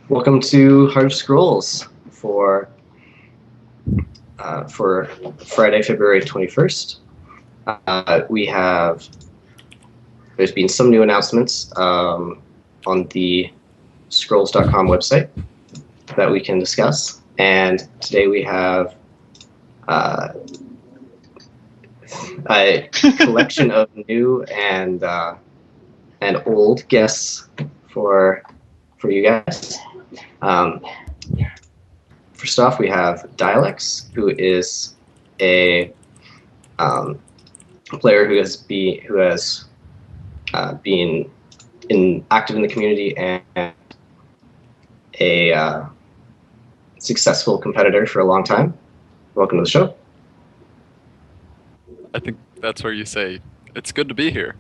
Welcome to Heart of Scrolls for Friday, February 21st. There's been some new announcements on the Scrolls.com website that we can discuss, and today we have a collection of new and old guests for you guys. First off, we have Dialex, who is a player who has been active in the community and a successful competitor for a long time. Welcome to the show. I think that's where you say it's good to be here.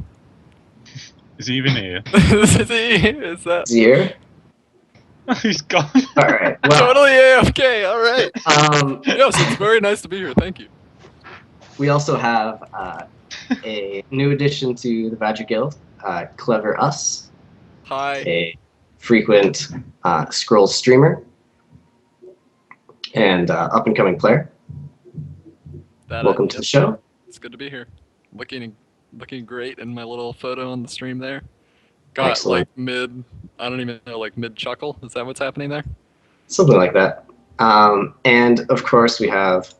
Is he even here? Is that? Is he here? He's gone. All right. Well, Totally AFK. All right. yes, it's very nice to be here. Thank you. we also have a new addition to the Badger Guild, Clever Us, Hi. a frequent Scrolls streamer and up-and-coming player. Welcome to the show. It's good to be here. Looking great in my little photo on the stream there. Got Excellent. mid chuckle. Is that what's happening there? Something like that. And of course, we have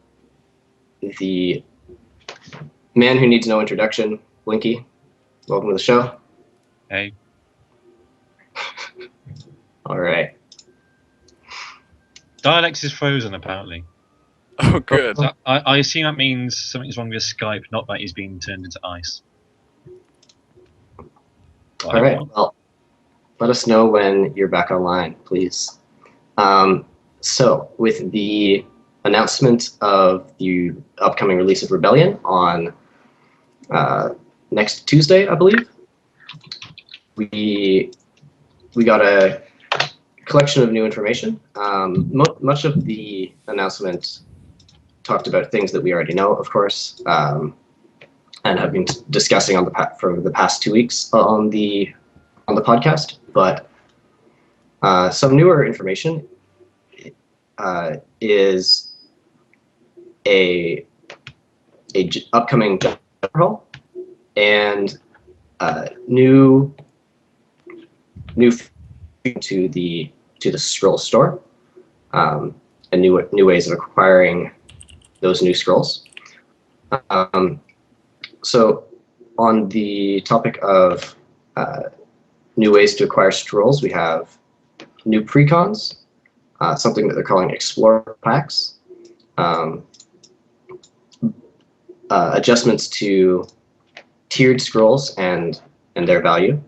the man who needs no introduction, Blinky. Welcome to the show. Hey. All right. Dialex is frozen, apparently. Oh, good. So I assume that means something's wrong with Skype, not that he's being turned into ice. All right. Well, let us know when you're back online, please. So, with the announcement of the upcoming release of Rebellion on next Tuesday, I believe, we got a collection of new information. Much of the announcement talked about things that we already know, of course, and have been discussing for the past 2 weeks on the podcast. But some newer information is a upcoming general and new to the scroll store, and new ways of acquiring those new scrolls. So on the topic of new ways to acquire scrolls, we have new precons, something that they're calling Explorer packs, adjustments to tiered scrolls and their value.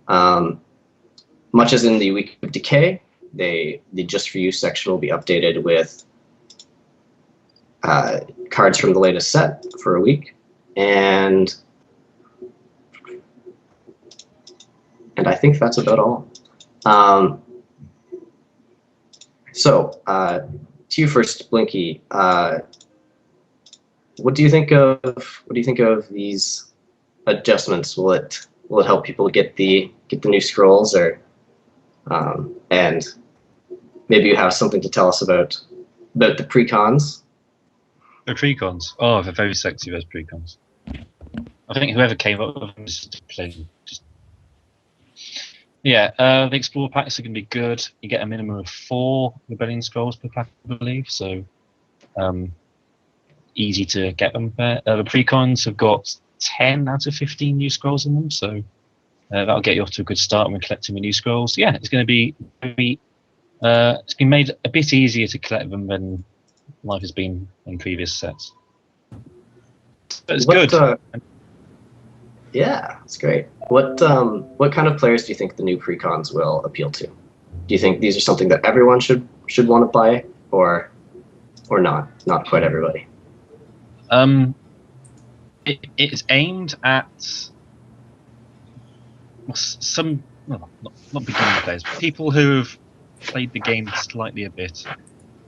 Much as in the Week of Decay, the Just For You section will be updated with cards from the latest set for a week, and I think that's about all. So to you first, Blinky. What do you think of these adjustments? Will it help people get the new scrolls, or and maybe you have something to tell us about the precons? The precons. Oh, they're very sexy, those precons. I think whoever came up with them just playing. Yeah, the Explorer packs are going to be good. You get a minimum of 4 Rebellion scrolls per pack, I believe, so easy to get them there. The precons have got 10 out of 15 new scrolls in them, so that'll get you off to a good start when collecting the new scrolls. Yeah, it's going to be it's been made a bit easier to collect them than life has been in previous sets. But it's good. Yeah, it's great. What kind of players do you think the new precons will appeal to? Do you think these are something that everyone should want to buy, or not? Not quite everybody. It's aimed at some not beginning players, but people who have played the game slightly a bit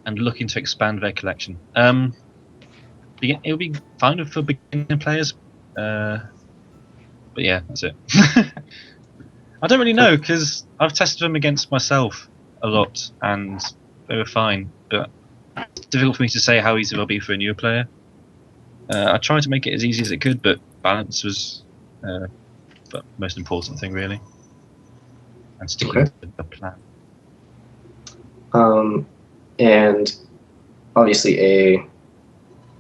and looking to expand their collection. It'll be fine for beginner players. But yeah, that's it. I don't really know, because I've tested them against myself. a lot, and they were fine. But it's difficult for me to say how easy they'll be for a newer player. I tried to make it as easy as it could, but balance was the most important thing, really, and sticking to the plan. And obviously,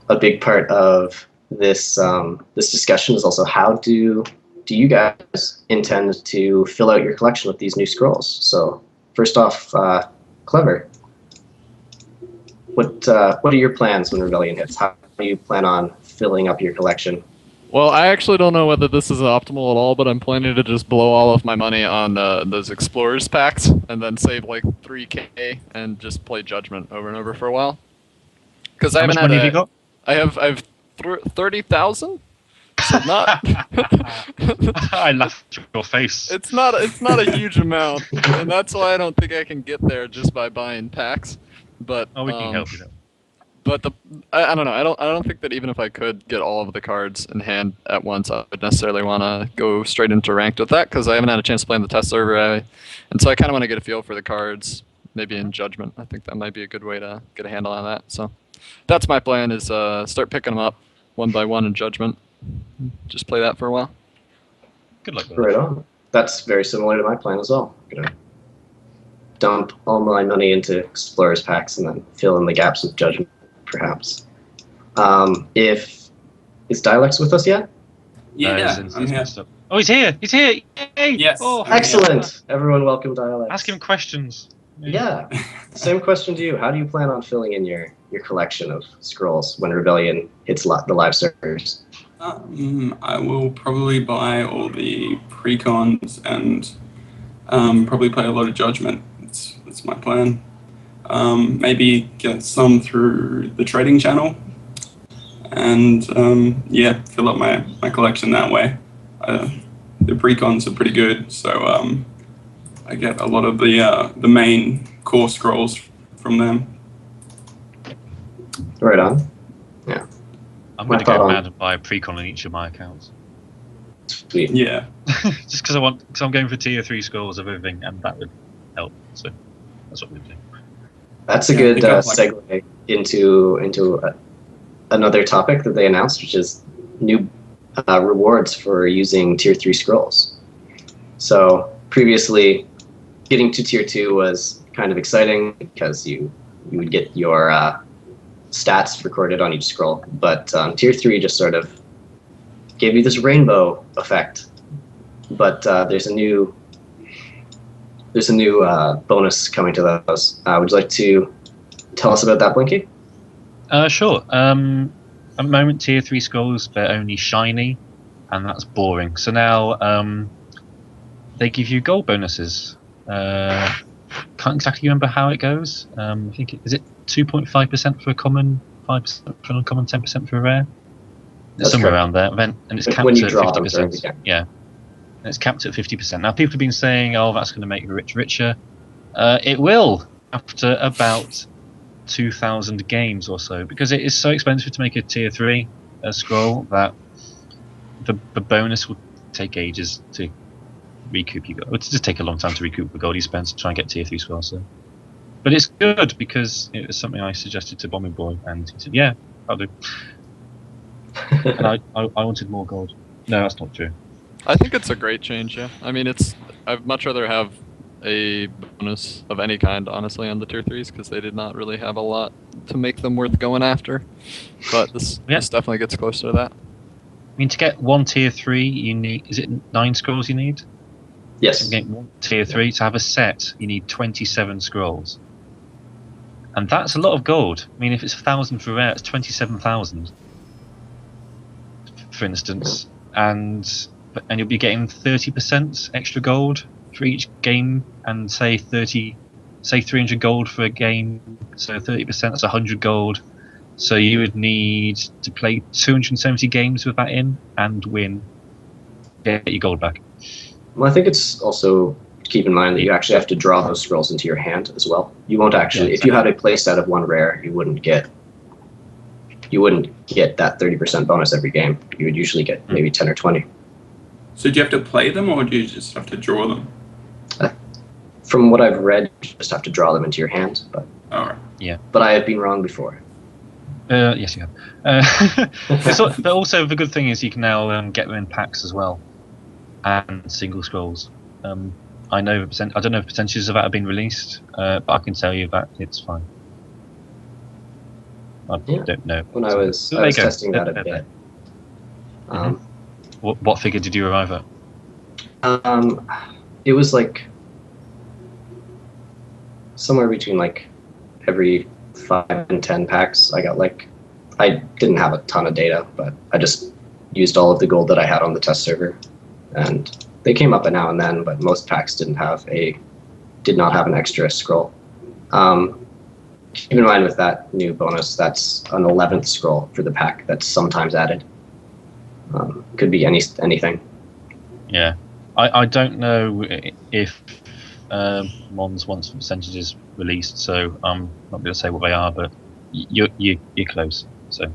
a big part of this this discussion is also how do you guys intend to fill out your collection with these new scrolls? So first off, Clever, what are your plans when Rebellion hits? How do you plan on filling up your collection? Well, I actually don't know whether this is optimal at all, but I'm planning to just blow all of my money on those Explorers packs and then save like 3K and just play Judgment over and over for a while. Because I How much haven't money had have you got? I've 30,000. So not. I laughed at your face. It's not a huge amount, and that's why I don't think I can get there just by buying packs. But We can help you though. But I don't know. I don't think that even if I could get all of the cards in hand at once, I would necessarily want to go straight into ranked with that because I haven't had a chance to play in the test server, and so I kind of want to get a feel for the cards. Maybe in Judgment, I think that might be a good way to get a handle on that. So that's my plan: is start picking them up one by one in Judgment. Just play that for a while. Good luck with Right that. on. That's very similar to my plan as well. I'm gonna dump all my money into Explorers packs and then fill in the gaps with Judgment, perhaps. Is Dialex with us yet? Yeah, He's I'm here. messed up. Oh, he's here! He's here! Yay! Yes. Oh, I'm Excellent. Everyone, welcome Dialex. ask him questions. Yeah. Same question to you. How do you plan on filling in your collection of scrolls when Rebellion hits the live servers? I will probably buy all the precons and probably play a lot of Judgment. That's my plan. Maybe get some through the trading channel, and fill up my collection that way. The precons are pretty good, so I get a lot of the main core scrolls from them. Right on. I'm My going to go thought on- mad and buy a precon on each of my accounts. Sweet. Yeah. Just because I'm going for tier 3 scores of everything, and that would help. So that's what we're doing. That's a Yeah, good they got, segue into another topic that they announced, which is new rewards for using tier 3 scrolls. So previously, getting to tier 2 was kind of exciting because you would get your stats recorded on each scroll, but tier 3 just sort of gave you this rainbow effect. But there's a new bonus coming to those. Would you like to tell us about that, Blinky? Sure. At the moment, tier 3 scrolls, they're only shiny, and that's boring. So now they give you gold bonuses. Can't exactly remember how it goes. I think is it 2.5% for a common, 5% for an uncommon, 10% for a rare. It's That's somewhere correct. around there. And it's capped When you at draw them 50%. during the game. Yeah. And it's capped at 50%. Now people have been saying, "Oh, that's going to make you richer." It will after about 2,000 games or so, because it is so expensive to make a tier 3 scroll that the bonus will take ages to recoup. It would just take a long time to recoup the gold you spent to try and get tier 3 scrolls. So. But it's good because it was something I suggested to Bombing Boy, and he said, "Yeah, I'll do." And I wanted more gold. No, that's not true. I think it's a great change. Yeah. I mean, I'd much rather have a bonus of any kind, honestly, on the tier 3s because they did not really have a lot to make them worth going after. But this definitely gets closer to that. I mean, to get one tier 3, you need, is it 9 scrolls you need? Yes. To get one tier 3, to have a set, you need 27 scrolls. And that's a lot of gold. I mean, if it's 1,000 for rare, it's 27,000, for instance. And you'll be getting 30% extra gold for each game, and say 300 gold for a game. So 30%, that's 100 gold. So you would need to play 270 games with that in and win. Get your gold back. Well, I think it's also keep in mind that you actually have to draw those scrolls into your hand as well. You won't actually, if you had a play set of one rare, you wouldn't get that 30% bonus every game. You would usually get maybe 10 or 20. So do you have to play them, or do you just have to draw them? From what I've read, you just have to draw them into your hand, but All right. but I have been wrong before. Yes, you have. But also the good thing is you can now get them in packs as well, and single scrolls. I know I don't know if percentages of that have been released, but I can tell you that it's fine. I Yeah. don't know. When I was There you go. testing that a bit. What figure did you arrive at? It was like somewhere between like every 5 and 10 packs. I got like, I didn't have a ton of data, but I just used all of the gold that I had on the test server, and they came up now and then, but most packs did not have an extra scroll. Keep in mind with that new bonus, that's an 11th scroll for the pack that's sometimes added. Could be anything. Yeah, I don't know if Mons wants percentages released, so I'm not going to say what they are, but you're close. So,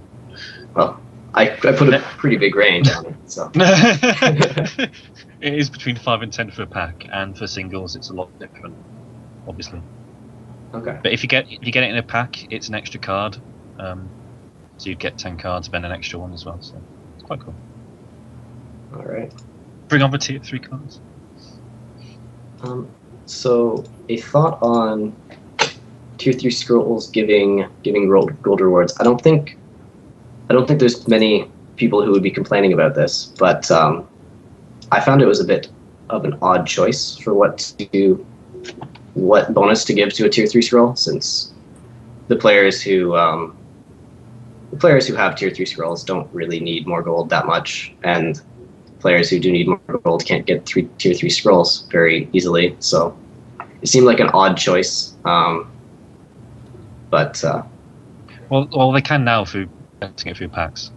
well, I put a pretty big range on it. So it is between 5 and 10 for a pack, and for singles, it's a lot different, obviously. okay. But if you get it in a pack, it's an extra card. So you'd get 10 cards, then an extra one as well. So it's quite cool. All right. Bring on the tier 3 cards. So a thought on tier 3 scrolls giving gold rewards. I don't think there's many people who would be complaining about this, but I found it was a bit of an odd choice for what bonus to give to a tier 3 scroll, since the players who have tier 3 scrolls don't really need more gold that much, and players who do need more gold can't get tier 3 scrolls very easily. So it seemed like an odd choice. But well, they can now through getting it through packs.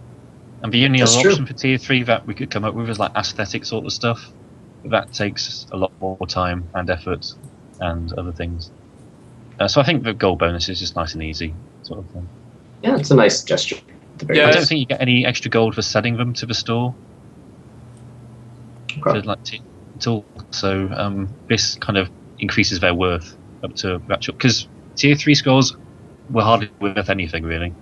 And the only That's other true. option for tier 3 that we could come up with is like aesthetic sort of stuff. That takes a lot more time and effort and other things. So I think the gold bonus is just nice and easy sort of thing. yeah, it's a nice gesture. At the very Yeah, I least. don't think you get any extra gold for selling them to the store. Okay. So, like at all. So this kind of increases their worth up to actual, because tier 3 scrolls were hardly worth anything really.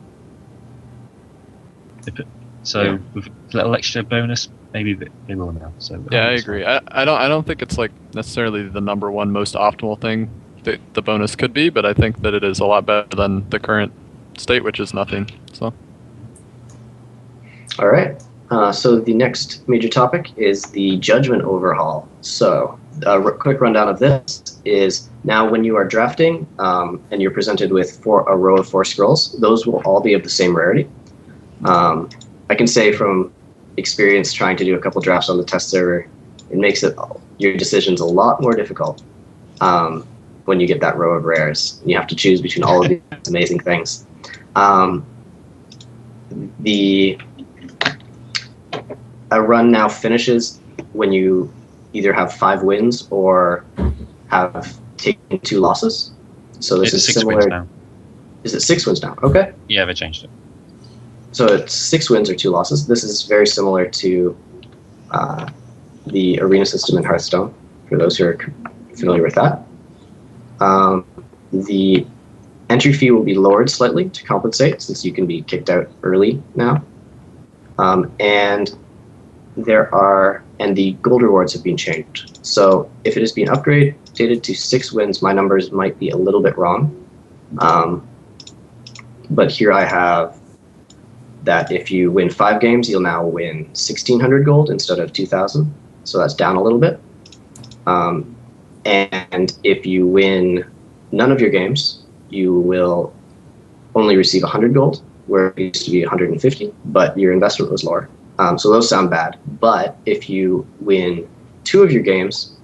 So Yeah. with a little extra bonus, maybe they will now. So Yeah, I agree. I don't think it's like necessarily the number one most optimal thing that the bonus could be, but I think that it is a lot better than the current state, which is nothing. So All right. So the next major topic is the judgment overhaul. So a quick rundown of this is now when you are drafting and you're presented with a row of 4 scrolls, those will all be of the same rarity. I can say from experience trying to do a couple drafts on the test server, it makes your decisions a lot more difficult when you get that row of rares. You have to choose between all of these amazing things. A run now finishes when you either have 5 wins or have taken 2 losses. So this is 6 similar. wins now. Is it 6 wins now? Okay. Yeah, they changed it. So it's 6 wins or 2 losses. This is very similar to the arena system in Hearthstone, for those who are familiar with that. The entry fee will be lowered slightly to compensate, since you can be kicked out early now. And the gold rewards have been changed. So if it has been upgraded to 6 wins, my numbers might be a little bit wrong. But here I have that if you win 5 games, you'll now win 1,600 gold instead of 2,000. So that's down a little bit. And if you win none of your games, you will only receive 100 gold, where it used to be 150, but your investment was lower. So those sound bad. But if you win 2 of your games,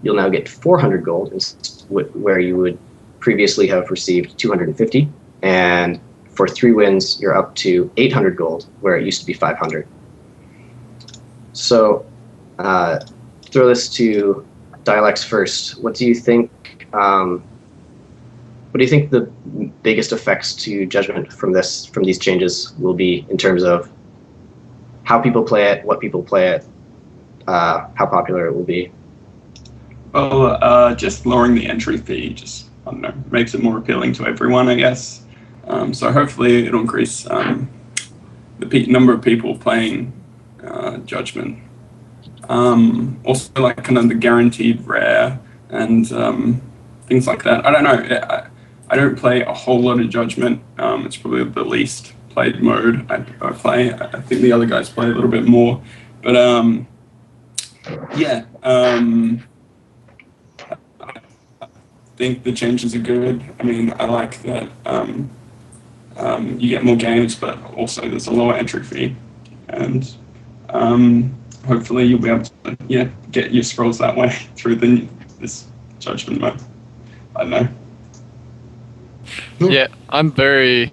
you'll now get 400 gold, where you would previously have received 250. And for 3 wins, you're up to 800 gold, where it used to be 500. So throw this to Dialex first. What do you think? What do you think the biggest effects to judgment from these changes will be in terms of how people play it, what people play it, how popular it will be? Well, just lowering the entry fee just, I don't know, makes it more appealing to everyone, I guess. So hopefully it'll increase the number of people playing Judgment. Also, like kind of the guaranteed rare and things like that. I don't know. I don't play a whole lot of Judgment. It's probably the least played mode I play. I think the other guys play a little bit more. But yeah. I think the changes are good. I mean, I like that you get more games, but also there's a lower entry fee. And hopefully you'll be able to get your scrolls that way through this Judgment mode. I don't know. Yeah, I'm very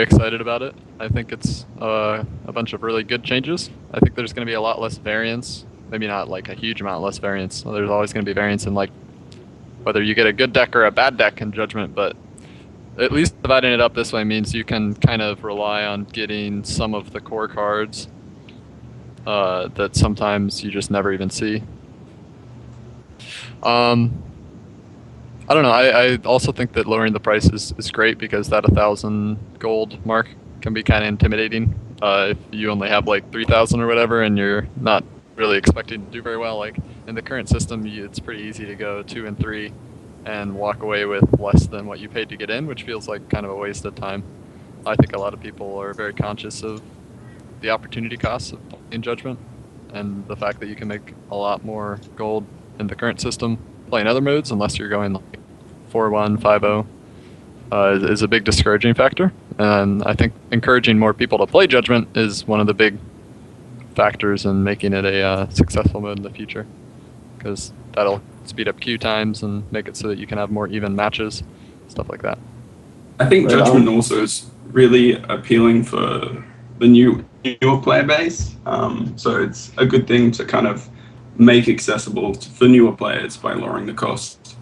excited about it. I think it's a bunch of really good changes. I think there's going to be a lot less variance. Maybe not like a huge amount less variance. There's always going to be variance in like whether you get a good deck or a bad deck in Judgment, but at least dividing it up this way means you can kind of rely on getting some of the core cards that sometimes you just never even see. I don't know. I also think that lowering the price is great because that 1,000 gold mark can be kind of intimidating if you only have like 3,000 or whatever and you're not really expecting to do very well. Like in the current system, it's pretty easy to go 2 and 3 and walk away with less than what you paid to get in, which feels like kind of a waste of time. I think a lot of people are very conscious of the opportunity costs of playing Judgment and the fact that you can make a lot more gold in the current system playing other modes unless you're going like 4-1, 5-0 is a big discouraging factor. And I think encouraging more people to play Judgment is one of the big factors in making it a successful mode in the future, because that'll speed up queue times and make it so that you can have more even matches, stuff like that. I think Judgment also is really appealing for the newer player base. So it's a good thing to kind of make accessible for newer players by lowering the cost.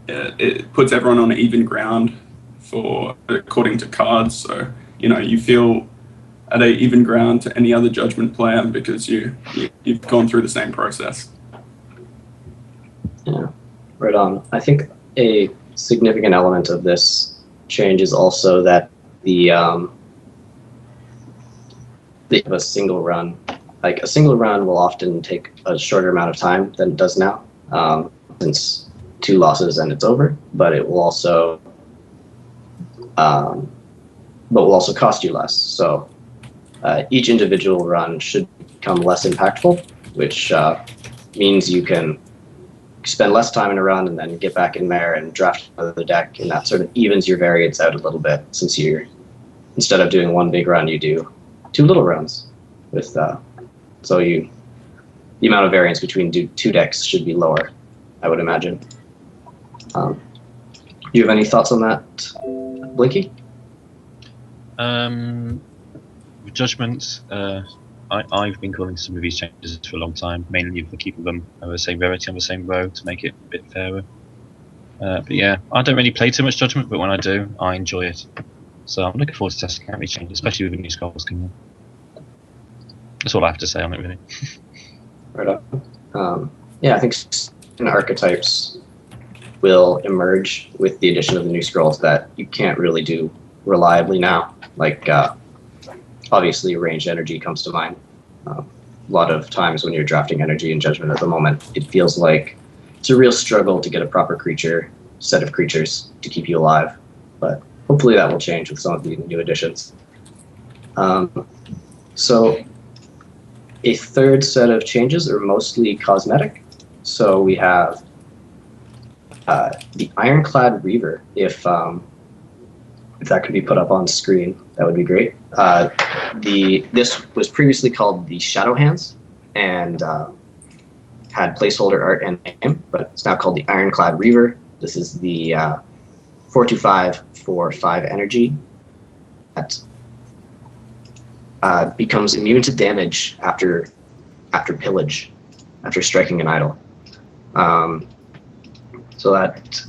It puts everyone on even ground according to cards. So you feel at an even ground to any other Judgment player because you've gone through the same process. Yeah, right on. I think a significant element of this change is also that they have a single run. Like a single run will often take a shorter amount of time than it does now, since 2 losses and it's over. But it will also, cost you less. So each individual run should become less impactful, which means you can spend less time in a run and then get back in there and draft another deck, and that sort of evens your variance out a little bit, since instead of doing 1 big run, you do 2 little runs. So the amount of variance between 2 decks should be lower, I would imagine. Do you have any thoughts on that, Blinky? Judgments. I've been calling some of these changes for a long time, mainly for keeping them of the same rarity on the same row to make it a bit fairer. But yeah, I don't really play too much Judgment, but when I do, I enjoy it. So I'm looking forward to testing out these changes, especially with the new scrolls coming in. That's all I have to say on it, really. Right on. Yeah, I think certain archetypes will emerge with the addition of the new scrolls that you can't really do reliably now. Like, obviously, ranged energy comes to mind. A lot of times when you're drafting energy in Judgment at the moment, it feels like it's a real struggle to get a proper set of creatures to keep you alive. But hopefully that will change with some of the new additions. So a third set of changes are mostly cosmetic. So we have the Ironclad Reaver. If that could be put up on screen, that would be great. This was previously called the Shadow Hands and had placeholder art and name, but it's now called the Ironclad Reaver. This is the 4/5 for 5 energy that becomes immune to damage after pillage, after striking an idol. So that's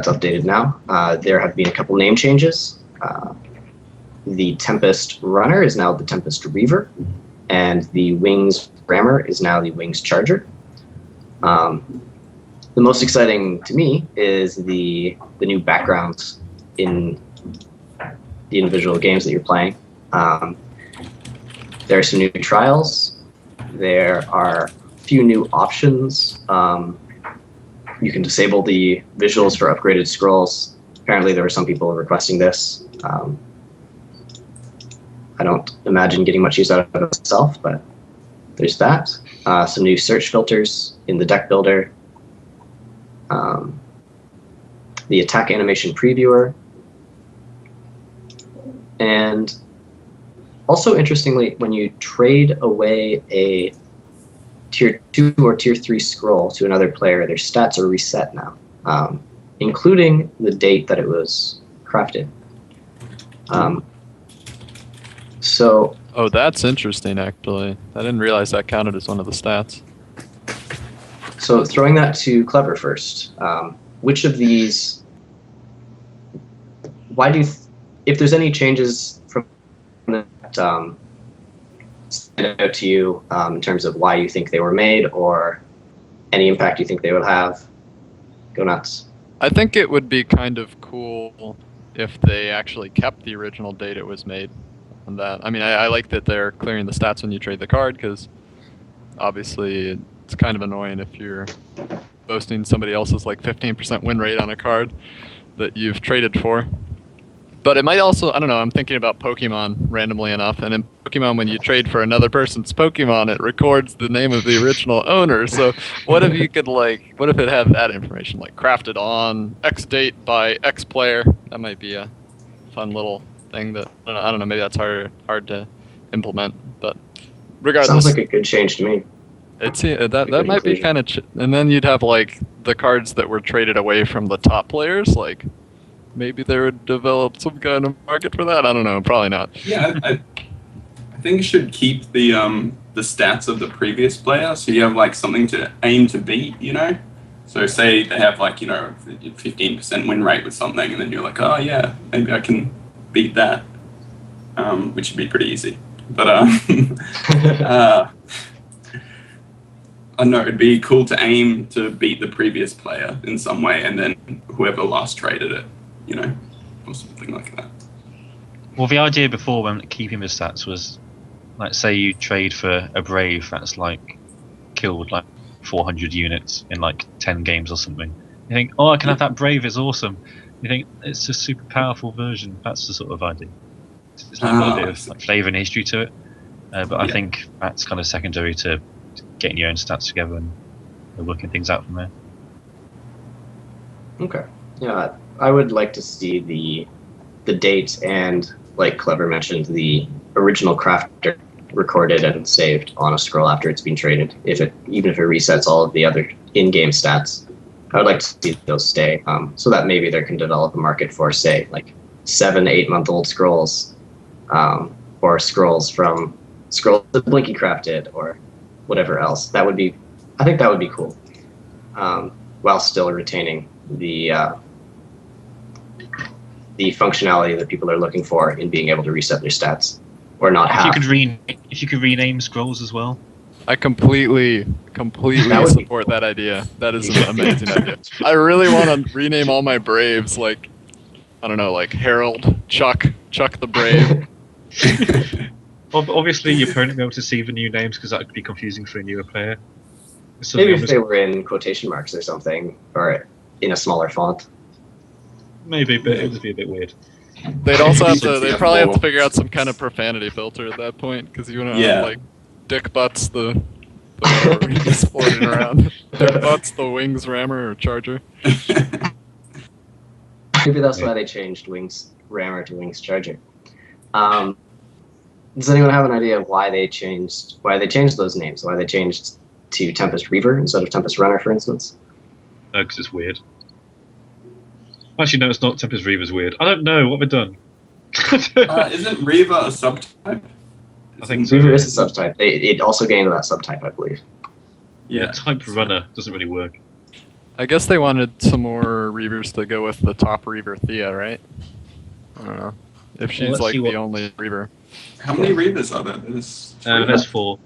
updated now. There have been a couple name changes. The Tempest Runner is now the Tempest Reaver, and the Wings Rammer is now the Wings Charger. The most exciting to me is the new backgrounds in the individual games that you're playing. There are some new trials. There are a few new options. You can disable the visuals for upgraded scrolls. Apparently there were some people requesting this. I don't imagine getting much use out of it myself, but there's that. Some new search filters in the deck builder. The attack animation previewer. And also interestingly, when you trade away a tier 2 or tier 3 scroll to another player, their stats are reset now, including the date that it was crafted. So Oh, that's interesting, actually. I didn't realize that counted as one of the stats. So throwing that to Clever first, which of these, why do you, if there's any changes from that stand out to you in terms of why you think they were made or any impact you think they would have, go nuts. I think it would be kind of cool if they actually kept the original date it was made on that. I mean, I like that they're clearing the stats when you trade the card, because obviously it's kind of annoying if you're boasting somebody else's like 15% win rate on a card that you've traded for. But it might also, I don't know, I'm thinking about Pokemon randomly enough, and in Pokemon when you trade for another person's Pokemon, it records the name of the original owner. So what if you could what if it had that information, like crafted on X date by X player? That might be a fun little thing that, I don't know, maybe that's hard to implement, but regardless. Sounds like a good change to me. It's that might be kind of, and then you'd have like the cards that were traded away from the top players, like maybe they would develop some kind of market for that. I don't know, probably not. Yeah, I think you should keep the stats of the previous player, so you have like something to aim to beat, you know. So say they have like 15% win rate with something, and then you're like, oh yeah, maybe I can beat that, which would be pretty easy. But I don't know, it'd be cool to aim to beat the previous player in some way, and then whoever last traded it, or something like that. Well, the idea before when keeping the stats was, like, say you trade for a Brave that's like killed like 400 units in like 10 games or something. You think, oh, I can have that Brave, it's awesome. You think it's a super powerful version. That's the sort of idea. It's like got a bit of like flavour and history to it, but I think that's kind of secondary to getting your own stats together and working things out from there. Okay. Yeah, I would like to see the date and, like Clever mentioned, the original crafter recorded and saved on a scroll after it's been traded. Even if it resets all of the other in-game stats, I would like to see those stay, so that maybe there can develop a market for, say, like 7-8 month old scrolls, or scrolls that Blinky crafted, or whatever else. I think that would be cool, while still retaining the functionality that people are looking for in being able to reset their stats, or not have. If you could rename scrolls as well. I completely support that idea. That is an amazing idea. I really want to rename all my Braves, like, I don't know, like Harold, Chuck the Brave. Obviously, your opponent will be able to see the new names because that would be confusing for a newer player. Maybe if they were in quotation marks or something, or in a smaller font. Maybe, but it would be a bit weird. They'd also they'd probably have to figure out some kind of profanity filter at that point, because you want to have, like, Dick Butts the whatever he's floating around. Dick Butts the Wings Rammer or Charger. Maybe that's why they changed Wings Rammer to Wings Charger. Does anyone have an idea of why they changed those names? Why they changed to Tempest Reaver instead of Tempest Runner, for instance? Because it's weird. Actually, no, it's not. Tempest Reaver's weird. I don't know. What have I done? Isn't Reaver a subtype? I think so. Reaver is a subtype. It also gained that subtype, I believe. Yeah, type Runner doesn't really work. I guess they wanted some more Reavers to go with the top Reaver, Thea, right? I don't know. If she's like the only Reaver. How many Reavers are there? There's 4.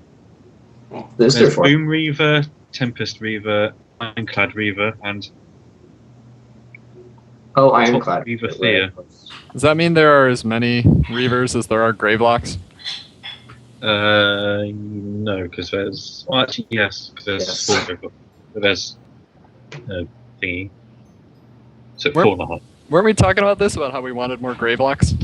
There's 4. Boom Reaver, Tempest Reaver, Ironclad Reaver, and Oh, Ironclad. Reaver Thea. Does that mean there are as many Reavers as there are Gravelocks? No, because there's. Well, actually, yes, because there's Yes. 4 Gravelocks. But there's thingy. So Where- 4.5. Weren't we talking about this, about how we wanted more Gravelocks?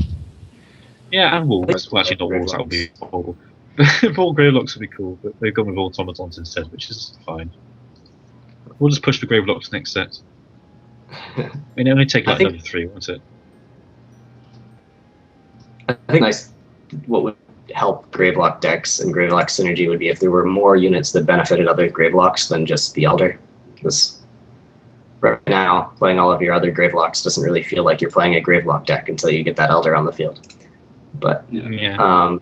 Yeah, and wolves. Like Well, actually, not wolves. That would be horrible. Ball Gravelocks would be cool, but they've gone with automatons instead, which is fine. We'll just push for Gravelocks next set. I mean, it only take like I think- another 3, won't it? I think nice. What would help Gravelock decks and Gravelock synergy would be if there were more units that benefited other Gravelocks than just the Elder. Because right now, playing all of your other Gravelocks doesn't really feel like you're playing a Gravelock deck until you get that Elder on the field. But Yeah.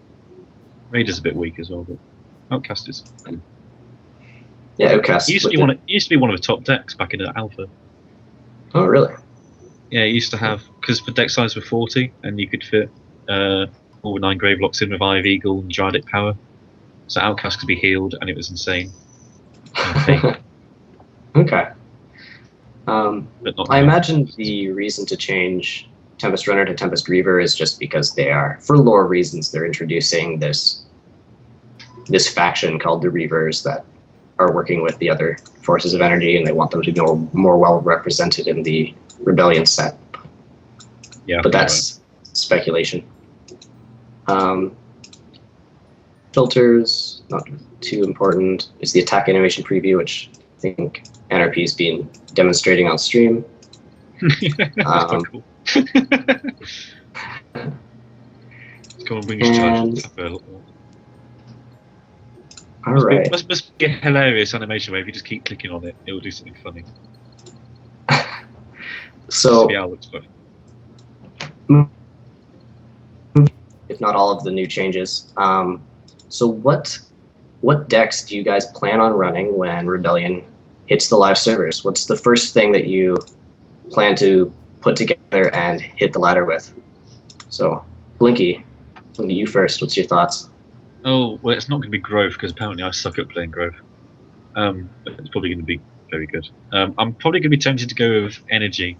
Raider's a bit weak as well, but Outcast is. yeah, Outcast. It used to be one of the top decks back in the alpha. Oh, really? Yeah, it used to have, because the deck size were 40, and you could fit all 9 Gravelocks in with Ive Eagle and Giardic power. So Outcast could be healed, and it was insane. Okay. But not I now. imagine the reason to change Tempest Runner to Tempest Reaver is just because they are, for lore reasons, they're introducing this faction called the Reavers that are working with the other forces of energy, and they want them to be more well represented in the Rebellion set. Yeah, But that's speculation. Filters, not too important. Is the attack animation preview, which I think NRP's been demonstrating on stream. That's quite cool. Come on, bring his And- charge. All right. Must be a hilarious animation where if you just keep clicking on it, it will do something funny. So, Yeah, it looks funny. if not all of the new changes. So what decks do you guys plan on running when Rebellion hits the live servers? What's the first thing that you plan to put together and hit the ladder with? So, Blinky, you first. What's your thoughts? Oh, well, it's not going to be Growth, because apparently I suck at playing Growth. But it's probably going to be very good. I'm probably going to be tempted to go with Energy.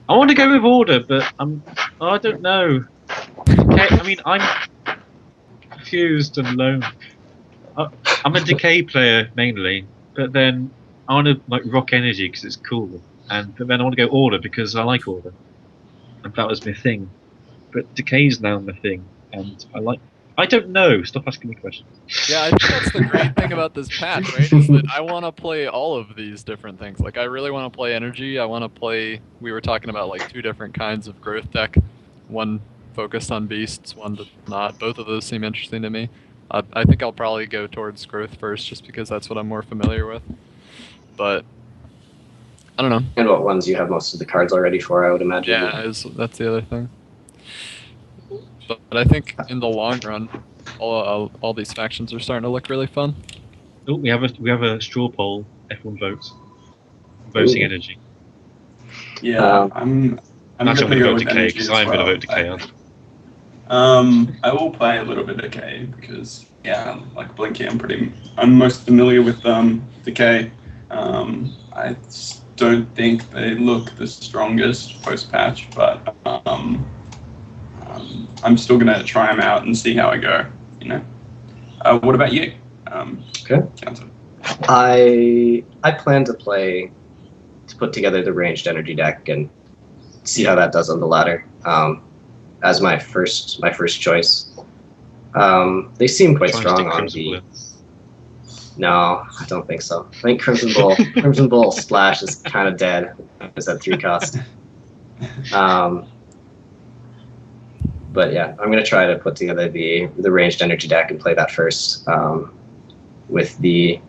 I want to go with Order, but I don't know. Okay, I mean, I'm confused and alone. I'm a Decay player mainly, but then I want to like rock Energy because it's cool, but then I want to go Order because I like Order, and that was my thing. But Decay's now my thing, and I don't know. Stop asking me questions. Yeah, I think that's the great thing about this patch, right? Is that I want to play all of these different things. Like, I really want to play Energy. I want to play. We were talking about like 2 different kinds of growth deck. One focused on beasts, one that's not. Both of those seem interesting to me. I think I'll probably go towards growth first, just because that's what I'm more familiar with. But I don't know. And what ones you have most of the cards already for, I would imagine. Yeah, that's the other thing. But I think in the long run, all these factions are starting to look really fun. Oh, we have a straw poll. Everyone voting Ooh. Energy. Yeah, I'm Actually, going to go vote with Decay Energy because as I'm going to well. vote Decay. I will play a little bit of Decay because, yeah, like Blinky, I'm most familiar with Decay. I don't think they look the strongest post-patch, but I'm still going to try them out and see how I go, you know. What about you? Okay. Cantor? I plan to put together the ranged energy deck and see how that does on the ladder. As my first choice. They seem quite strong on the. No, I don't think so. I think Crimson Bull Splash is kind of dead. It's at 3 cost. But yeah, I'm gonna try to put together the ranged energy deck and play that first. With the,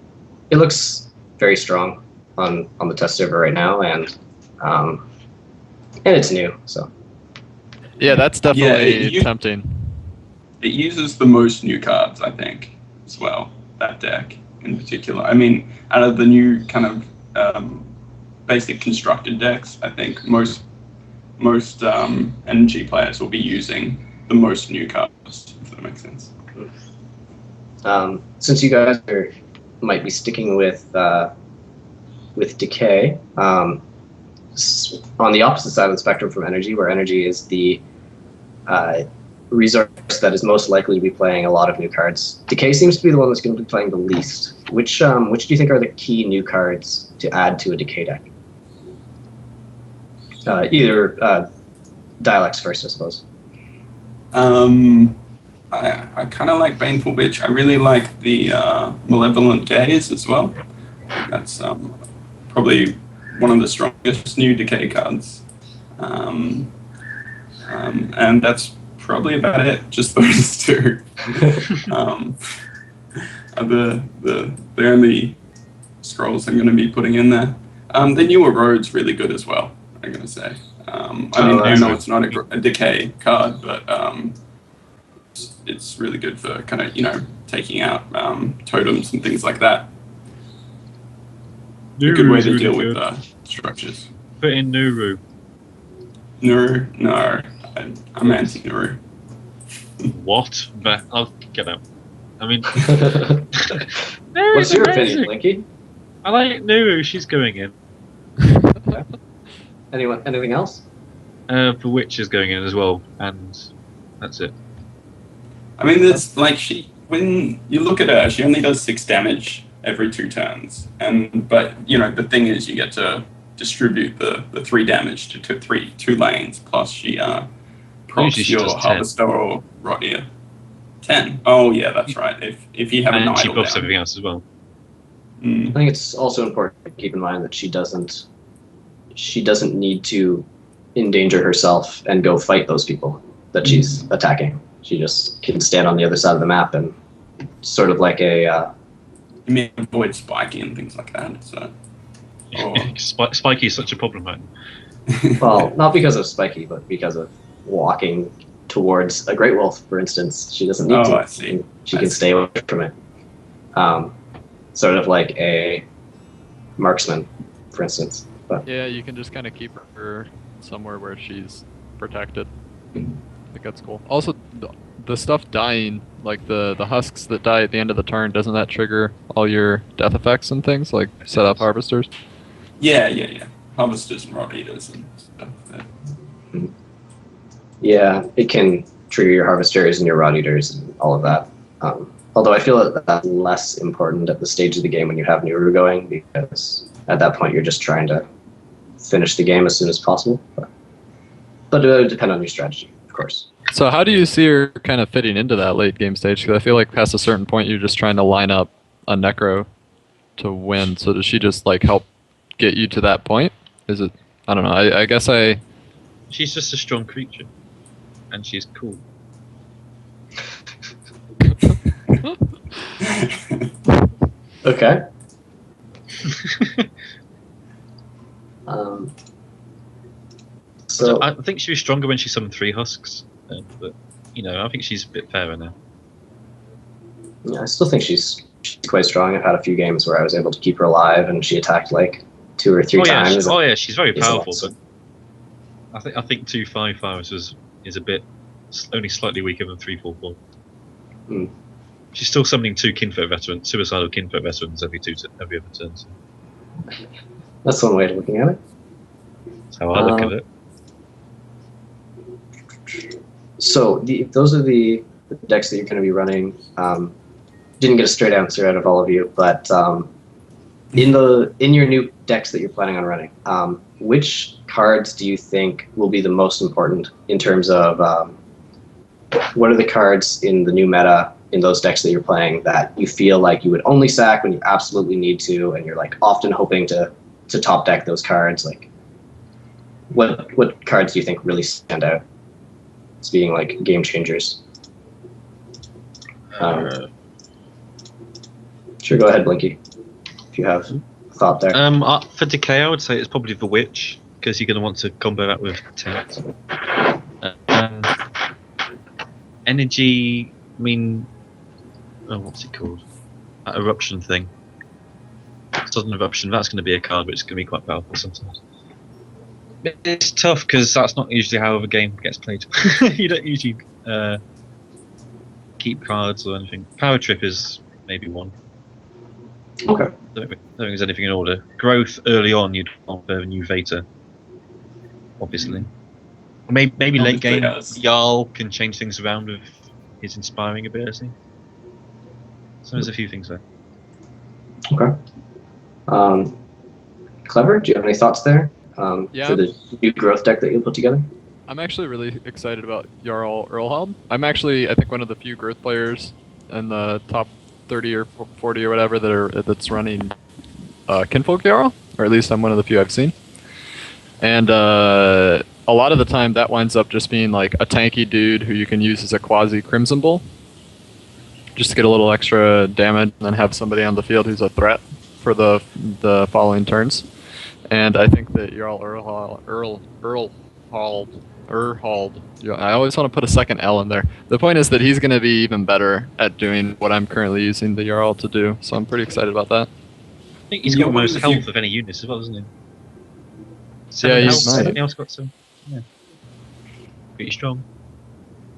it looks very strong on the test server right now, and it's new, so. Yeah, that's definitely Yeah, tempting. It uses the most new cards, I think, as well, that deck in particular. I mean, out of the new kind of basic constructed decks, I think most energy players will be using the most new cards, if that makes sense. Since you guys are might be sticking with decay. On the opposite side of the spectrum from energy, where energy is the resource that is most likely to be playing a lot of new cards, decay seems to be the one that's going to be playing the least. Which do you think are the key new cards to add to a decay deck? Either Dialex first, I suppose. I kind of like Baneful Bitch. I really like the Malevolent Gaze as well. That's probably one of the strongest new decay cards. And that's probably about it. Just those two. The only scrolls I'm going to be putting in there. The newer Road's really good as well, I'm going to say. I know it's not a decay card, but it's really good for kind of, taking out totems and things like that. A good way to deal with structures. Put in Nuru. Nuru? No. I'm anti-Nuru. What? But I'll get out. I mean, What's your opinion, Blinky? I like Nuru. She's going in. Anything else? The Witch is going in as well, and that's it. I mean, there's when you look at her, she only does 6 damage every 2 turns, but the thing is, you get to distribute the 3 damage to 2 lanes. Plus, she procs your Harvester or Rottier. 10. Oh yeah, that's right. If you have an idle, she buffs everything else as well. I think it's also important to keep in mind that she doesn't need to endanger herself and go fight those people that she's attacking. She just can stand on the other side of the map and sort of like a. You may avoid Spiky and things like that. So. Spiky is such a problem, man. Well, not because of Spiky, but because of walking towards a Great Wolf, for instance. She doesn't need to. I see. She can stay away from it. Sort of like a marksman, for instance. But Yeah, you can just kind of keep her somewhere where she's protected. I think that's cool. Also, the stuff dying, like the husks that die at the end of the turn, doesn't that trigger all your death effects and things, like set up harvesters? Yeah. Harvesters and Rot Eaters and stuff. yeah, it can trigger your harvesters and your rot eaters and all of that. Although I feel that that's less important at the stage of the game when you have Nuru going, because at that point you're just trying to finish the game as soon as possible. But it would depend on your strategy, of course. So how do you see her kind of fitting into that late game stage? Because I feel like past a certain point you're just trying to line up a Necro to win. So does she just help get you to that point? Is it? I don't know. I guess She's just a strong creature, and she's cool. Okay. So I think she was stronger when she summoned 3 husks, but I think she's a bit fairer now. yeah, I still think she's quite strong. I've had a few games where I was able to keep her alive, and she attacked 2 or 3 times. She's very powerful, but I think 2/5 is a bit only slightly weaker than 3/4/4. Mm. She's still summoning 2 kinfolk veterans, suicidal kinfolk veterans every other turn. So. That's one way of looking at it. That's how I look at it. So those are the decks that you're going to be running. Didn't get a straight answer out of all of you, but in your new decks that you're planning on running, which cards do you think will be the most important in terms of what are the cards in the new meta in those decks that you're playing that you feel like you would only sack when you absolutely need to, and you're often hoping to top deck those cards? What cards do you think really stand out as being game changers? Sure, go ahead, Blinky, if you have a thought there. For Decay, I would say it's probably the Witch, because you're going to want to combo that with Tent. Energy, what's it called? That eruption thing. Sudden Eruption, that's going to be a card which is going to be quite powerful sometimes. It's tough because that's not usually how a game gets played. You don't usually keep cards or anything. Power Trip is maybe one. Okay. I don't think there's anything in order. Growth early on, you'd want a new Veta, obviously. Maybe late Obviously, game, yes. Jarl can change things around with his inspiring ability. So there's a few things there. Okay. Clever, do you have any thoughts there Yeah. for the new growth deck that you'll put together? I'm actually really excited about Jarl Earlhald. I'm actually, I think, one of the few growth players in the top 30 or 40 or whatever that's running Kinfolk Jarl, or at least I'm one of the few I've seen. And a lot of the time, that winds up just being like a tanky dude who you can use as a quasi Crimson Bull, just to get a little extra damage, and then have somebody on the field who's a threat for the following turns. And I think that Jarl Earlhald. I always want to put a second L in there. The point is that he's going to be even better at doing what I'm currently using the Jarl to do. So I'm pretty excited about that. I think he's You're got one of most the health few- of any unit as well, isn't he? Yeah, he's health. nice. Everything else got some. Yeah. Pretty strong.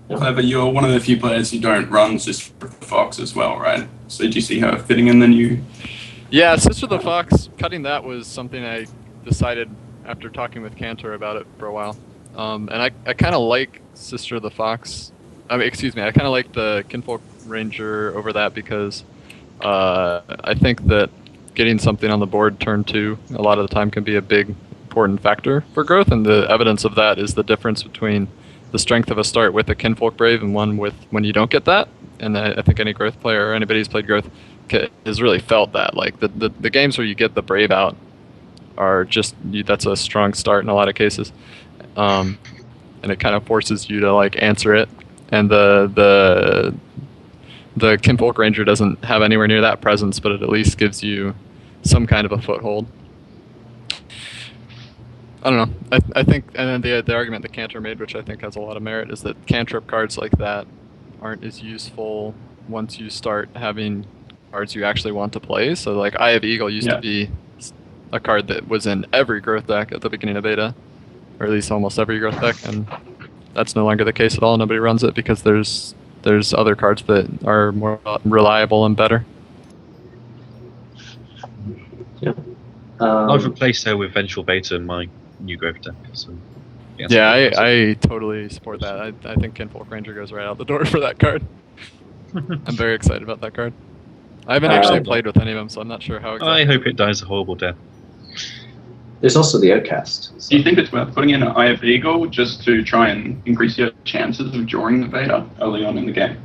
Clever, you're one of the few players who don't run Sister of the Fox as well, right? So did you see her fitting in the new? Yeah, Sister of the Fox, cutting that was something I decided after talking with Cantor about it for a while. And I kind of like Sister of the Fox. I kind of like the Kinfolk Ranger over that because I think that getting something on the board turn 2 a lot of the time can be a big important factor for growth, and the evidence of that is the difference between the strength of a start with a Kinfolk Brave and one with when you don't get that. And I think any growth player or anybody who's played growth has really felt that. Like the games where you get the Brave out are just that's a strong start in a lot of cases, and it kind of forces you to like answer it. And the Kinfolk Ranger doesn't have anywhere near that presence, but it at least gives you some kind of a foothold. I don't know. I think, and then the argument that Cantor made, which I think has a lot of merit, is that cantrip cards like that aren't as useful once you start having cards you actually want to play. So like Eye of Eagle used to be a card that was in every growth deck at the beginning of beta, or at least almost every growth deck, and that's no longer the case at all. Nobody runs it because there's other cards that are more reliable and better. Yeah. I've replaced her with Vengeful Beta in my new growth deck. So, Yeah, I totally support that. I think Kinfolk Ranger goes right out the door for that card. I'm very excited about that card. I haven't actually played with any of them, so I'm not sure how exactly. I hope it dies a horrible death. There's also the Outcast. So. Do you think it's worth putting in an Eye of Eagle just to try and increase your chances of drawing the beta early on in the game?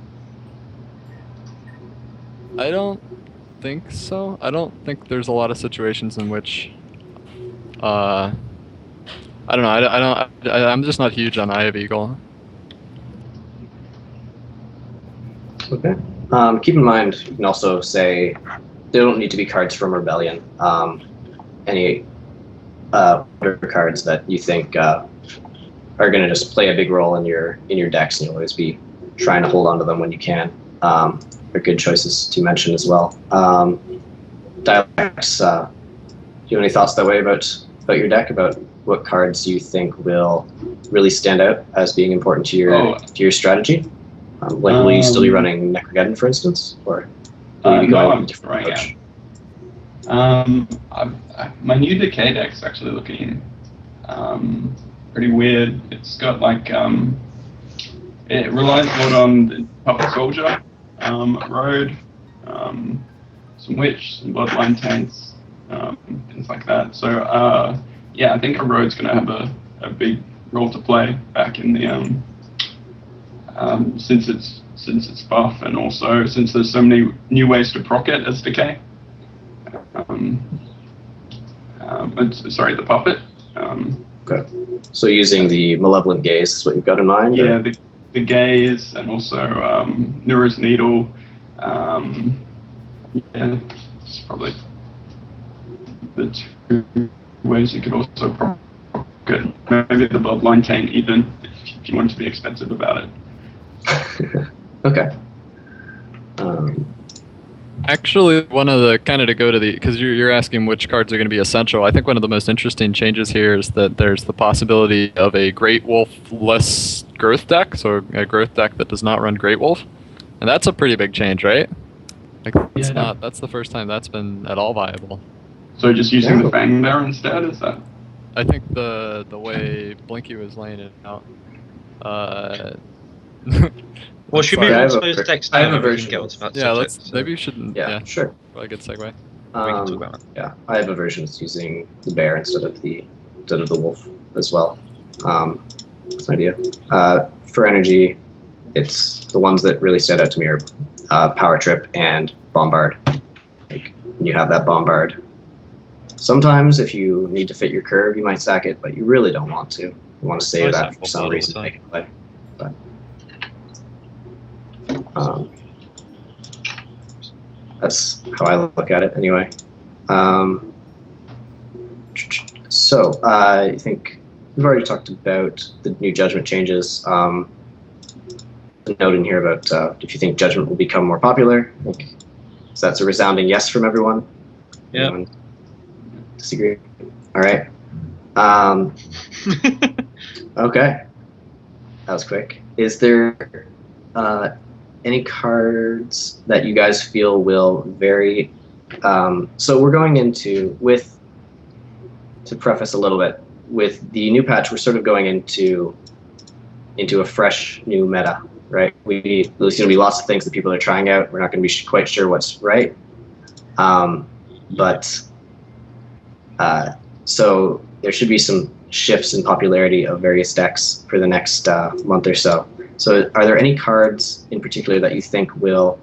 I don't think so. I don't think there's a lot of situations in which, I don't know. I'm just not huge on Eye of Eagle. Okay. Keep in mind, you can also say they don't need to be cards from Rebellion. Any other cards that you think are going to just play a big role in your decks, and you'll always be trying to hold on to them when you can. Are good choices to mention as well. Dialex, do you have any thoughts that way about your deck, about what cards you think will really stand out as being important to your strategy? Will you still be running Necrogeddon, for instance, or will you be going with a different approach? My new Decay deck's actually looking pretty weird. It's got like it relies a lot on the Puppet Soldier, Road, some Witch, some Bloodline Tanks, things like that. So yeah, I think a Road's going to have a big role to play back in the since it's buff, and also since there's so many new ways to proc it as Decay. Sorry, the Puppet. Okay. So using the Malevolent Gaze is what you've got in mind? Yeah, the Gaze, and also Nura's Needle. Yeah, it's probably the two ways you could also proc it. Maybe the Bloodline Tank even, if you want to be expensive about it. Okay. Actually, one of the kind of to go to the, because you're asking which cards are going to be essential. I think one of the most interesting changes here is that there's the possibility of a Great Wolf-less growth deck, so a growth deck that does not run Great Wolf, and that's a pretty big change, right? Like, it's Yeah. not. That's the first time that's been at all viable. So just using Yeah. the Fang there instead, is that? I think the way Blinky was laying it out. Well, should we Yeah, I move have on a to those decks I now? have a and we can version get of- on to that Yeah, subject, let's. so Maybe you shouldn't. Yeah, Yeah, sure. probably a good segue. we can talk about that. Yeah, I have a version that's using the bear instead of the wolf as well. That's an idea. For energy, it's the ones that really stand out to me are Power Trip and Bombard. Like, when you have that Bombard, sometimes if you need to fit your curve, you might sack it, but you really don't want to. You want to save I that sack for some Bombard all reason the to make it play. But, that's how I look at it anyway. So I think we've already talked about the new judgment changes. A note in here about if you think judgment will become more popular. I think, so that's a resounding yes from everyone. Yeah. Anyone disagree? All right. Okay. That was quick. Is there any cards that you guys feel will vary? So we're going into, to preface a little bit, with the new patch, we're sort of going into a fresh new meta, right? There's going to be lots of things that people are trying out. We're not going to be quite sure what's right. So there should be some shifts in popularity of various decks for the next month or so. So are there any cards in particular that you think will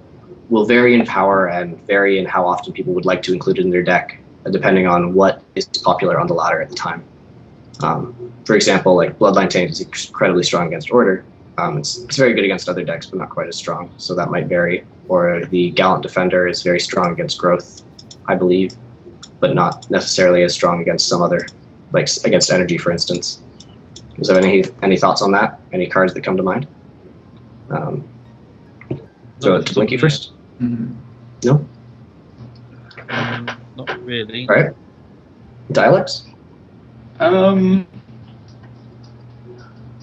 vary in power and vary in how often people would like to include it in their deck, depending on what is popular on the ladder at the time? For example, like Bloodline Taint is incredibly strong against Order. It's very good against other decks, but not quite as strong, so that might vary. Or the Gallant Defender is very strong against Growth, I believe, but not necessarily as strong against some other, like against Energy, for instance. Is there any thoughts on that? Any cards that come to mind? Throw it to Blinky first. Mhm. No? Not really. All right. Dialex?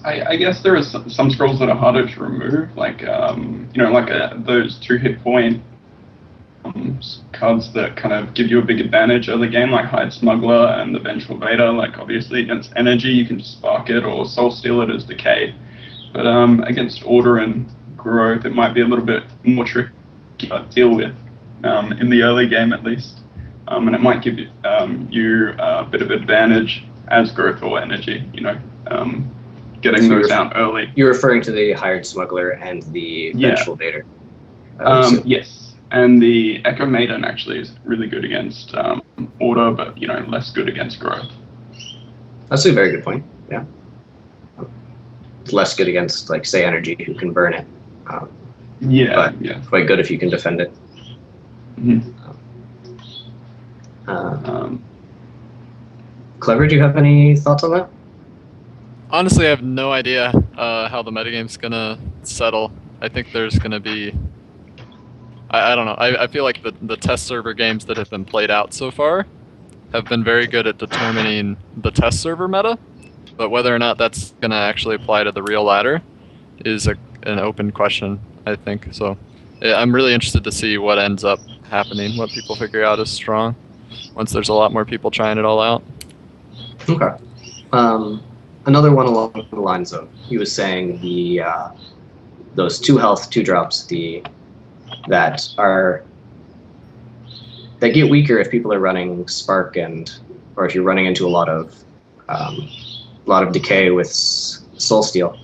I guess there are some scrolls that are harder to remove, like those 2-hit point cards that kind of give you a big advantage early game, like Hide Smuggler and the Vengeful Vader. Like obviously against Energy, you can just spark it or Soul Steal it as Decay. But against Order and Growth, it might be a little bit more tricky to deal with in the early game at least, and it might give you a bit of advantage as Growth or Energy. Getting So those you're- out early. You're referring to the Hired Smuggler and the Yeah. Vengeful Vader. Yes, and the Echo Maiden actually is really good against Order, but less good against Growth. That's a very good point. Yeah. It's less good against, like, say, Energy, who can burn it. Yeah, But- yeah. Quite good if you can defend it. Mhm. Clever, do you have any thoughts on that? Honestly, I have no idea how the metagame's gonna settle. I think there's gonna be. I don't know. I feel like the test server games that have been played out so far have been very good at determining the test server meta, but whether or not that's gonna actually apply to the real ladder is an open question, I think. So yeah, I'm really interested to see what ends up happening, what people figure out is strong once there's a lot more people trying it all out. Okay. Another one along the lines of, he was saying those 2 health, 2 drops, that get weaker if people are running Spark or if you're running into a lot of decay with Soul Steal.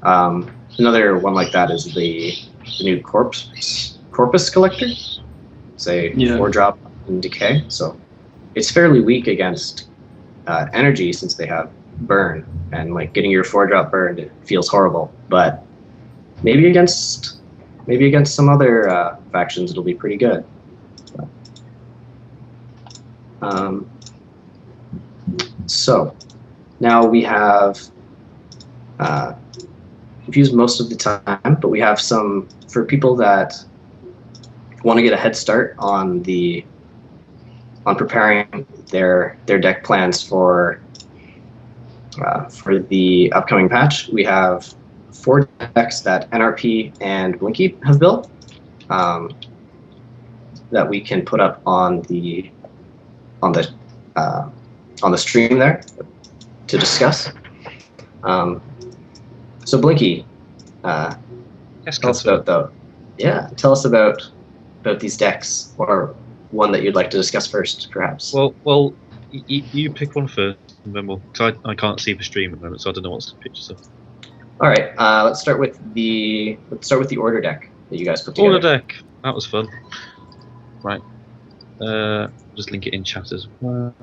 Another one like that is the new Corpus Collector. Say 4 drop in decay, so it's fairly weak against Energy since they have burn, and like getting your 4-drop burned, it feels horrible. But maybe against some other factions, it'll be pretty good. So now we have we've used most of the time, but we have some for people that want to get a head start on preparing their deck plans for the upcoming patch. We have 4 decks that NRP and Blinky have built. that we can put up on the stream there to discuss. So Blinky, Yes, tell us Cantor. about these decks, or one that you'd like to discuss first, perhaps. Well, you pick one first, and then we'll. Cause I can't see the stream at the moment, so I don't know what's the pictures of. All right, let's start with the order deck that you guys put together. Order deck. That was fun. Right. Just link it in chat as well.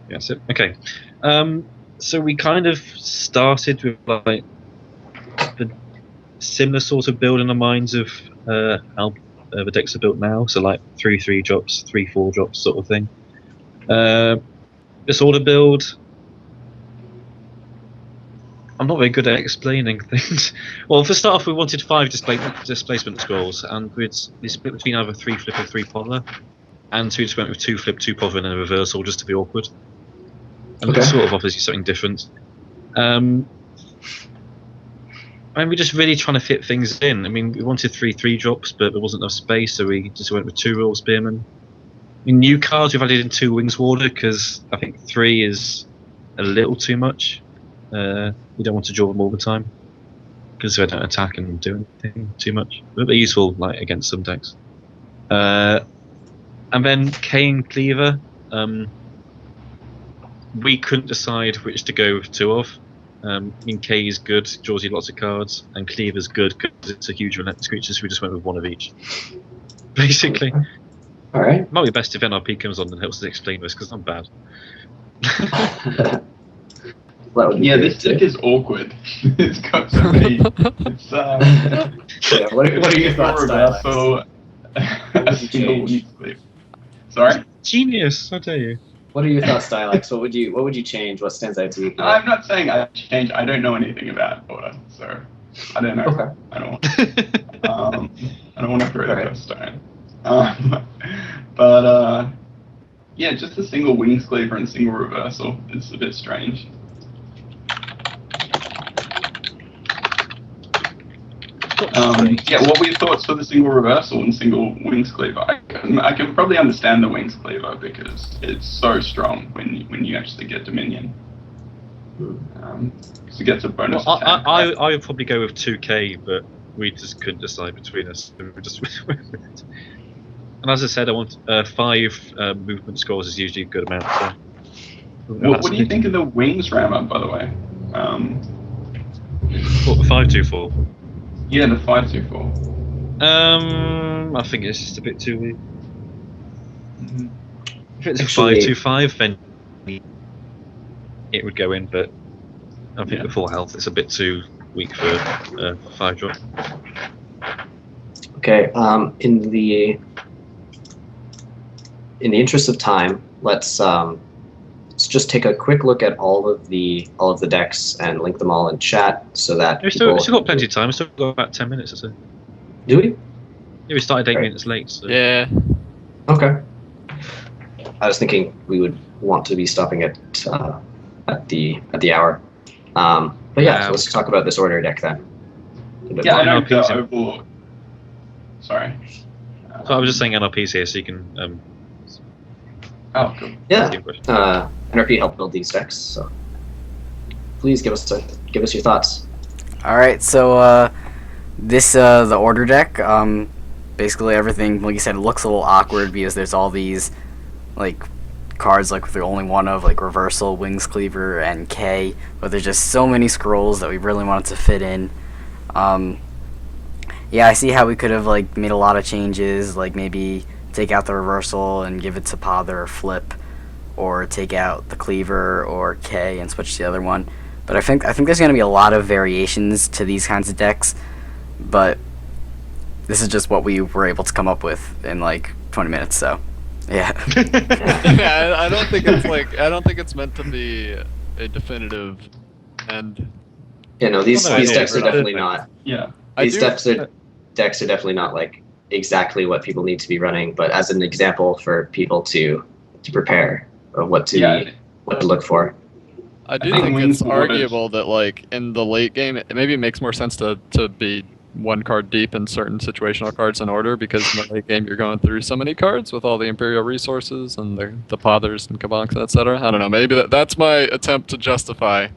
Yeah, that's it. Okay. So we kind of started with like the similar sort of build in the minds of how the decks are built now. So like 3/3 drops, 3/4 drops sort of thing. This order build, I'm not very good at explaining things. Well, for start off, we wanted 5 displacement scrolls, and we split between either 3 flip or 3 pother, and so we just went with 2 flip, 2 pother, and then a reversal just to be awkward. And Okay. it sort of offers you something different. I mean, we're just really trying to fit things in. I mean, we wanted 3/3 drops, but there wasn't enough space, so we just went with 2 Royal Spearmen. In new cards, we've added in 2 Wings Warder, because I think 3 is a little too much. You don't want to draw them all the time, because they don't attack and do anything too much. But they're useful, like, against some decks. And then K and Cleaver. We couldn't decide which to go with 2 of. I mean, K is good, draws you lots of cards, and Cleaver's good because it's a huge relentless creature, so we just went with 1 of each. Basically. All right. It might be best if NRP comes on and helps us explain this, because I'm bad. That would be Yeah, great this deck is awkward. It's got so many. It's Yeah, what are your thoughts, Dialex? reversal, What a would you single change? wing split. Sorry? Genius, I tell you. What are your thoughts, Dialex? What would you change? What stands out to you? I'm not saying I changed. I don't know anything about order, so I don't know. Okay. I don't want to throw the Alright. first stone. But yeah, just a single wings cleaver and single reversal is a bit strange. Yeah, what were your thoughts for the single reversal and single wings cleaver? I can probably understand the wings cleaver because it's so strong when you actually get Dominion. Because it gets a bonus Well, attack. I would probably go with 2K, but we just couldn't decide between us. So we just went with it. And as I said, I want 5 movement scrolls is usually a good amount. So. What do you think of the wings rammer, by the way? 5/2/4. Yeah, the 5/2/4. I think it's just a bit too weak. If it's a Actually- 5/2/5, then it would go in, but I think the full health is a bit too weak for 5 drop. Okay. In the interest of time, let's just take a quick look at all of the decks and link them all in chat so that We've still got plenty of time. We've still got about 10 minutes or so. Do we? Yeah, we started 8 Right. minutes late. So. Yeah. Okay. I was thinking we would want to be stopping at the hour. But yeah, so let's talk about this order deck then. A bit Yeah, I more. know NLP's the in. Overlord. Sorry. So I was just saying NLP's here, so you can. Oh, cool. Yeah. ask your question. NRP helped build these decks, so please give us your thoughts. All right, so this the order deck. Basically everything, like you said, looks a little awkward because there's all these like cards like the only one of like reversal, wings cleaver, and K, but there's just so many scrolls that we really wanted to fit in. Yeah, I see how we could have like made a lot of changes, like maybe take out the reversal and give it to Pother or Flip, or take out the cleaver or K and switch to the other one. But I think there's going to be a lot of variations to these kinds of decks, but this is just what we were able to come up with in like 20 minutes. So, yeah. Yeah, I don't think it's meant to be a definitive end. Yeah, no, these Well, no, decks are yeah, definitely but- not. Yeah. These decks are definitely not like exactly what people need to be running, but as an example for people to prepare of what to look for. I do think think Wings it's Warder- arguable that like in the late game, maybe it makes more sense to be one card deep in certain situational cards in order, because in the late game you're going through so many cards with all the Imperial resources and the Pothers and Kabaks, etc. I don't know. Maybe that's my attempt to justify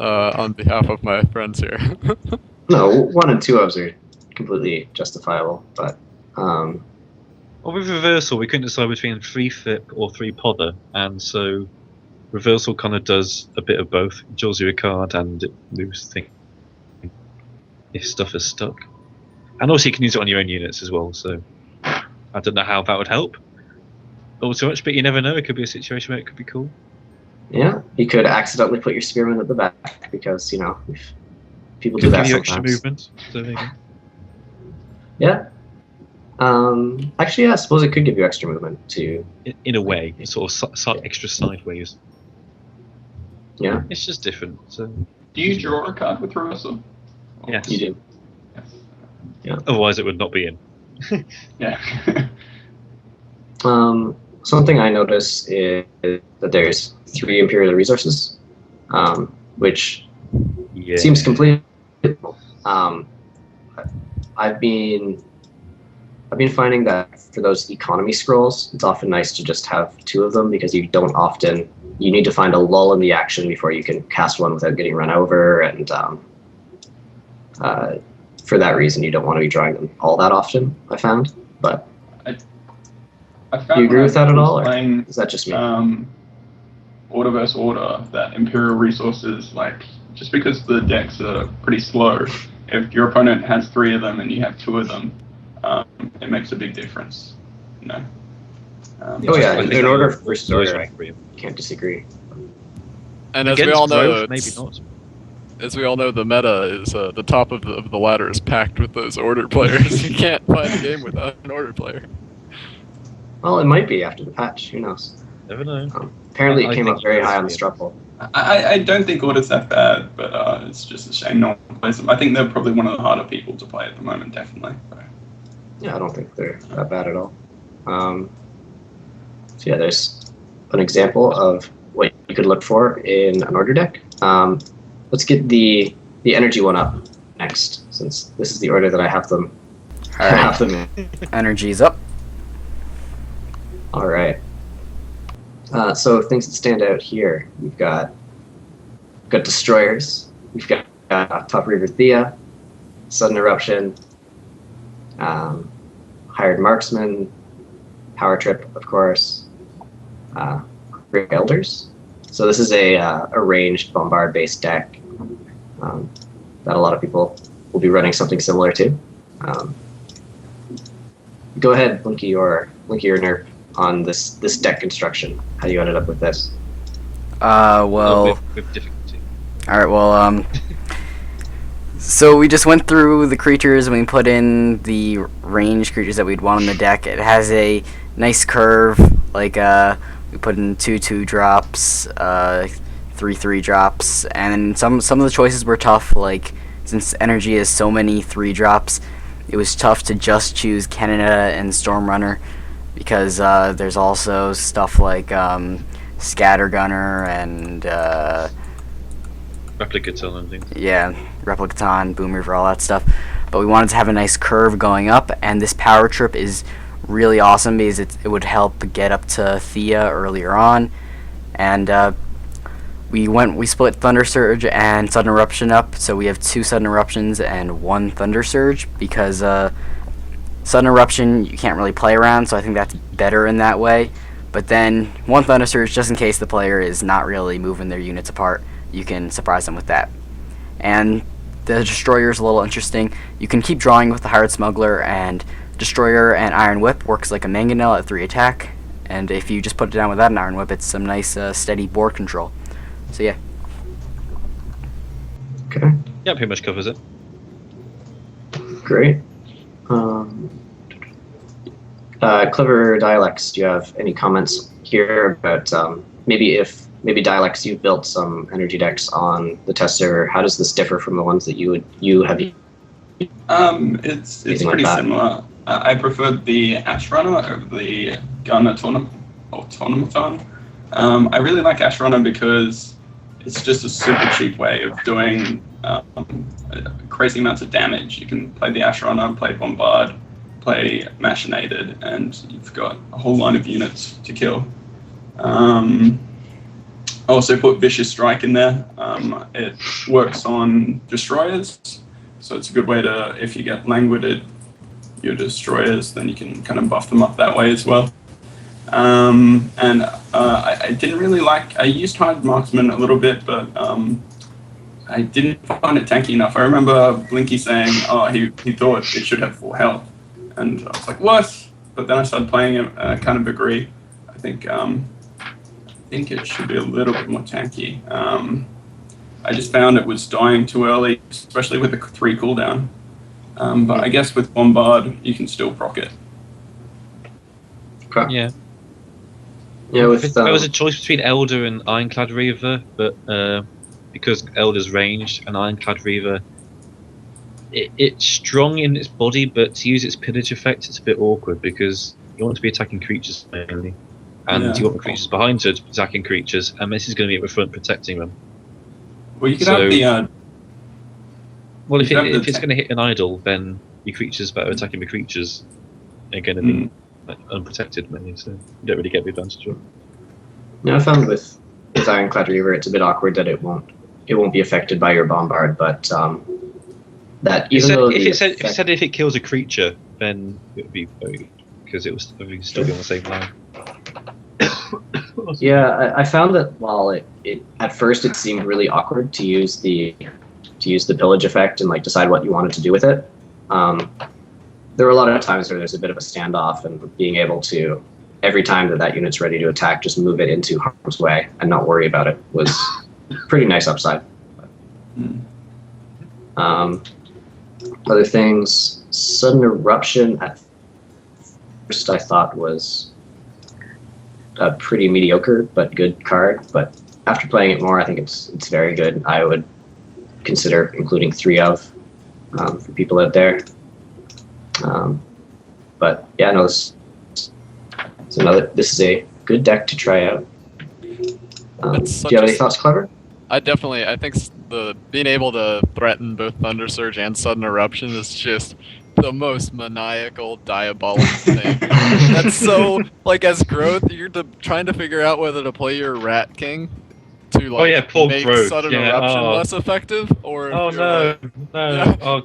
on behalf of my friends here. No, 1 and 2 ofs are completely justifiable, but Well, with reversal, we couldn't decide between 3 flip or 3 pother, and so reversal kind of does a bit of both. It draws you a card and it moves things if stuff is stuck. And also you can use it on your own units as well, so I don't know how that would help all too much, but you never know. It could be a situation where it could be cool. yeah, you could accidentally put your spearmen at the back because, you know, if people do Could that give you sometimes. extra movement. So there you go. Yeah. Actually, yeah, I suppose it could give you extra movement to. In a way, it's sort of extra sideways. Yeah, It's just different. So Do you draw a card with reversal? yes. you do. Yes. Otherwise, it would not be in. Yeah. Something I notice is that there's 3 Imperial resources, which Yeah. seems completely. I've been finding that for those economy scrolls, it's often nice to just have 2 of them because you don't often. You need to find a lull in the action before you can cast one without getting run over, and for that reason, you don't want to be drawing them all that often. I found, but I found do you agree when with that at all, or playing, is that just me? Order versus Order, that Imperial resources, like, just because the decks are pretty slow, if your opponent has 3 of them and you have 2 of them, it makes a big difference, you know. Oh yeah, in order versus order, I Maybe can't disagree. And as we all know, maybe not. as we all know, the meta is the top of the ladder is packed with those order players. You can't find a game without an order player. Well, it might be after the patch. Who knows? Never know. Apparently, it I came think up very it high on the is, struggle. I don't think Order's that bad, but it's just a shame no one plays them. I think they're probably one of the harder people to play at the moment, definitely. Yeah, I don't think they're that bad at all. So yeah, there's an example of what you could look for in an order deck. Let's get the energy one up next, since this is the order that I have them. All right. Have them in. Energy's up. All right. So things that stand out here, we've got destroyers. We've got Top River Thea, Sudden Eruption, Hired Marksman, Power Trip, of course, Great Elders. So this is a ranged bombard-based deck that a lot of people will be running something similar to. Go ahead, Blinky or Nerp, on this deck construction. How you ended up with this? Well, with difficulty. all right. Well, so we just went through the creatures and we put in the range creatures that we'd want in the deck. It has a nice curve, like we put in 2/2 drops, 3/3 drops, and some of the choices were tough. Like since energy has so many 3 drops, it was tough to just choose Canada and Stormrunner, because there's also stuff like Scattergunner and Replicaton and things. yeah, Replicaton, Boom Reaver, all that stuff. But we wanted to have a nice curve going up, and this Power Trip is really awesome because it would help get up to Thea earlier on. And we split Thunder Surge and Sudden Eruption up, so we have 2 Sudden Eruptions and 1 Thunder Surge, because Sudden Eruption you can't really play around, so I think that's better in that way. But then 1 Thunder Surge, just in case the player is not really moving their units apart, you can surprise them with that. And the Destroyer is a little interesting. You can keep drawing with the Hired Smuggler, and Destroyer and Iron Whip works like a Mangonel at 3 attack. And if you just put it down without an Iron Whip, it's some nice steady board control. So yeah. Okay, Yeah, pretty much covers it. great. Clever Dialex, do you have any comments here about maybe Dialex, you've built some energy decks on the test server. How does this differ from the ones that you have? It's Anything like pretty that? similar. I preferred the Ash Runner over the Gunner Automaton. I really like Ash Runner because it's just a super cheap way of doing crazy amounts of damage. You can play the Ashrana, play Bombard, play Machinated, and you've got a whole line of units to kill. I also put Vicious Strike in there. It works on destroyers, so it's a good way to, if you get languided your destroyers, then you can kind of buff them up that way as well. I didn't really like, I used Hired Marksman a little bit, but I didn't find it tanky enough. I remember Blinky saying, oh, he thought it should have full health. And I was like, what? But then I started playing it, and I kind of agree. I think it should be a little bit more tanky. I just found it was dying too early, especially with the 3 cooldown. But I guess with Bombard, you can still proc it. Okay. Yeah. Yeah, with There was a choice between Elder and Ironclad Reaver, but because Elder's ranged and Ironclad Reaver, it's strong in its body, but to use its pillage effect, it's a bit awkward because you want to be attacking creatures mainly, and you want the creatures behind to attacking creatures, and this is going to be at the front protecting them. Well, you could have the... well, if it's going to hit an idol, then your creatures that are attacking the creatures are going to be unprotected mainly, so you don't really get the advantage of it. Yeah, I found with Ironclad Reaver, it's a bit awkward that it won't be affected by your Bombard, but that even though if it kills a creature, then it would be very good because it will still be on the same line. Yeah, I found that while it at first it seemed really awkward to use the pillage effect and like decide what you wanted to do with it. There were a lot of times where there's a bit of a standoff, and being able to every time that unit's ready to attack, just move it into harm's way and not worry about it was pretty nice upside. Other things, Sudden Eruption at first I thought was a pretty mediocre but good card, but after playing it more, I think it's very good. I would consider including 3 of for people out there. But yeah, no, this is a good deck to try out. Do you have any thoughts, Clever? I think the being able to threaten both Thunder Surge and Sudden Eruption is just the most maniacal, diabolical thing. That's so, like, as growth, you're trying to figure out whether to play your Rat King to like make growth. Sudden Eruption less effective, or the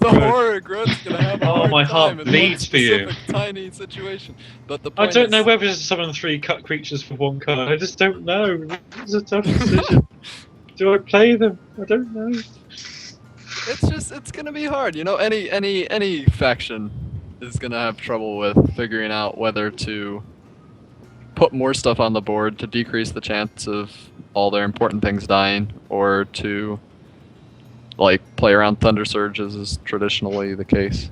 horror growth's gonna have a hard my heart time in bleeds one for you. specific tiny situation. But the I point don't know is, whether to summon 3 cut creatures for 1 card. I just don't know. It's a tough decision. Do I play them? I don't know. it's gonna be hard. You know, any faction is gonna have trouble with figuring out whether to put more stuff on the board to decrease the chance of all their important things dying, or to like play around Thunder Surge as is traditionally the case.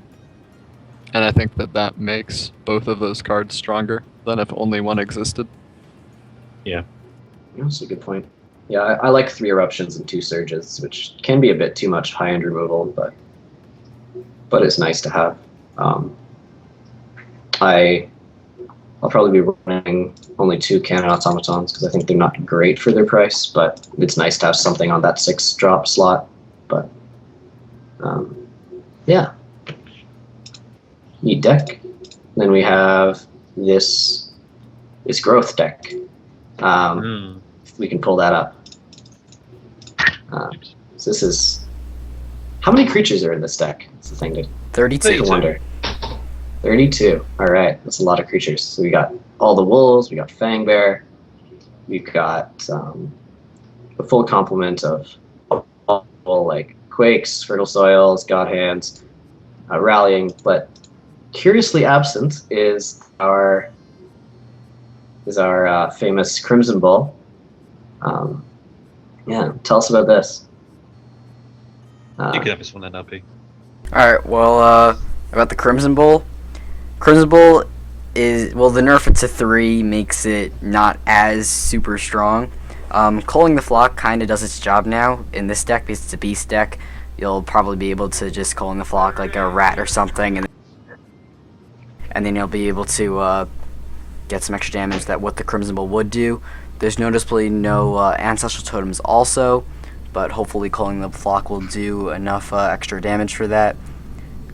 And I think that makes both of those cards stronger than if only one existed. Yeah. That's a good point. Yeah, I like 3 Eruptions and 2 Surges, which can be a bit too much high-end removal, but it's nice to have. I'll probably be running only 2 Cannon Automatons because I think they're not great for their price, but it's nice to have something on that 6-drop slot. But yeah, neat deck. Then we have this growth deck. We can pull that up. So this is, how many creatures are in this deck? That's the thing to 32. wonder. 32. All right, that's a lot of creatures. So we got all the wolves. We got Fangbear. We've got a full complement of all like Quakes, Fertile Soils, God Hands, Rallying. But curiously absent is our famous Crimson Bull. Yeah, tell us about this. You can have this one then, LP. Alright, well, about the Crimson Bull. Crimson Bull is, well, the nerf it to 3 makes it not as super strong. Culling the Flock kind of does its job now in this deck because it's a beast deck. You'll probably be able to just Culling the Flock like a rat or something, and then you'll be able to get some extra damage that what the Crimson Bull would do. There's noticeably no Ancestral Totems also, but hopefully Culling the Flock will do enough extra damage for that.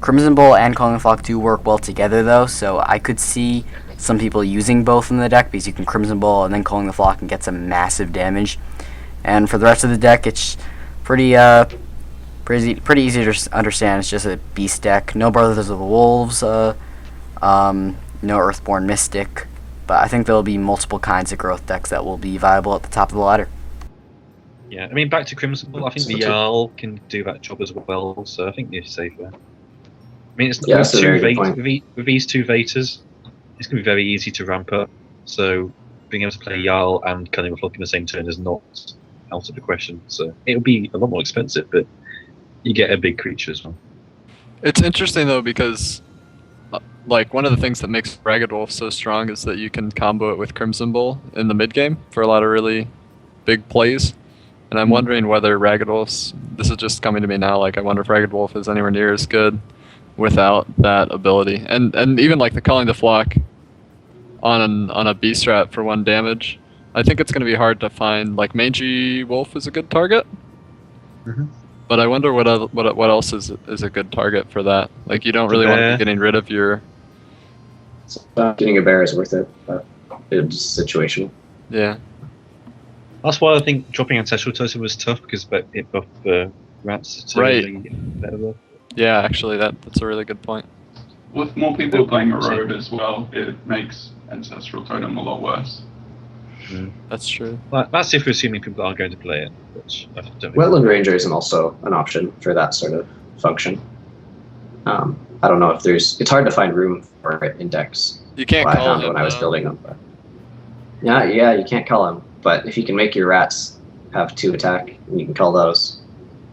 Crimson Bowl and Culling the Flock do work well together though, so I could see some people using both in the deck because you can Crimson Bowl and then Culling the Flock and get some massive damage. And for the rest of the deck, it's pretty easy to understand. It's just a beast deck. No Brothers of the Wolves, no Earthborn Mystic, but I think there'll be multiple kinds of growth decks that will be viable at the top of the ladder. Yeah, I mean, back to Crimson Ball, I think the Jarl can do that job as well, so I think you're safe there. I mean, it's Yeah, with, that's a very good point. with these two Vatas, it's going to be very easy to ramp up, so being able to play Jarl and Cunning Flock in the same turn is not out of the question. So it'll be a lot more expensive, but you get a big creature as well. It's interesting though because, like, one of the things that makes Ragged Wolf so strong is that you can combo it with Crimson Bowl in the mid game for a lot of really big plays. And I'm wondering whether Ragged Wolf's, this is just coming to me now, like I wonder if Ragged Wolf is anywhere near as good without that ability. And even like the Culling the Flock on a beast strat for 1 damage, I think it's going to be hard to find. Like Mangy Wolf is a good target, but I wonder what else is a good target for that. Like you don't really want to be getting rid of your. Getting a bear is worth it, but it's situational. Yeah. That's why I think dropping Ancestral Totem was tough, because it buffed the rats to Right. really better work. Yeah, actually, that's a really good point. With more people playing a road as well, it makes Ancestral Totem a lot worse. That's true. Well, that's if we're assuming people are going to play it, which I don't think. Wetland Ranger isn't also an option for that sort of function. I don't know if it's hard to find room for it in decks. You can't I call found him when I was though. building them. But yeah, you can't call him. But if you can make your rats have 2 attack, and you can call those,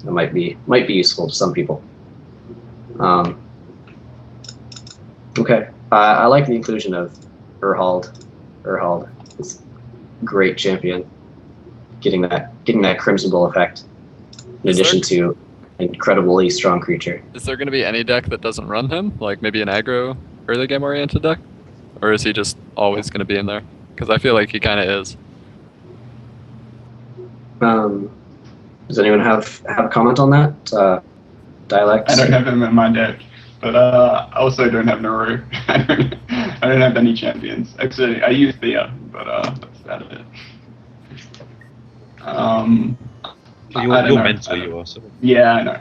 that might be useful to some people. Okay, I like the inclusion of Urhald. Urhald is a great champion. Getting that Crimson Bull effect, in addition to an incredibly strong creature. Is there going to be any deck that doesn't run him? Like maybe an aggro early game oriented deck? Or is he just always going to be in there? Because I feel like he kind of is. Does anyone have a comment on that? Dialex? I don't have him in my deck, but I also don't have Naru. I don't have any champions. Actually, I use Thea, but that's about it. You're mental, you are. So. Yeah, I know.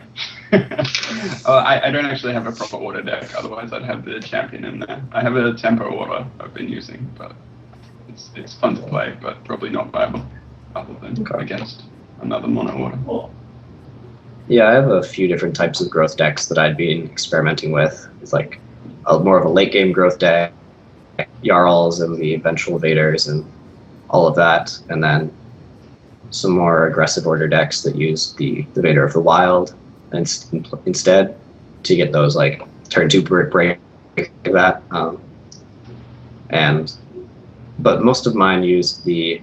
I don't actually have a proper order deck, otherwise I'd have the champion in there. I have a tempo order I've been using, but it's fun to play, but probably not viable other than against another mono order. Yeah, I have a few different types of growth decks that I'd been experimenting with. It's like more of a late game growth deck, Jarls and the eventual Vaders and all of that, and then some more aggressive order decks that use the Vader of the Wild instead to get those like turn 2 break like that. But most of mine use the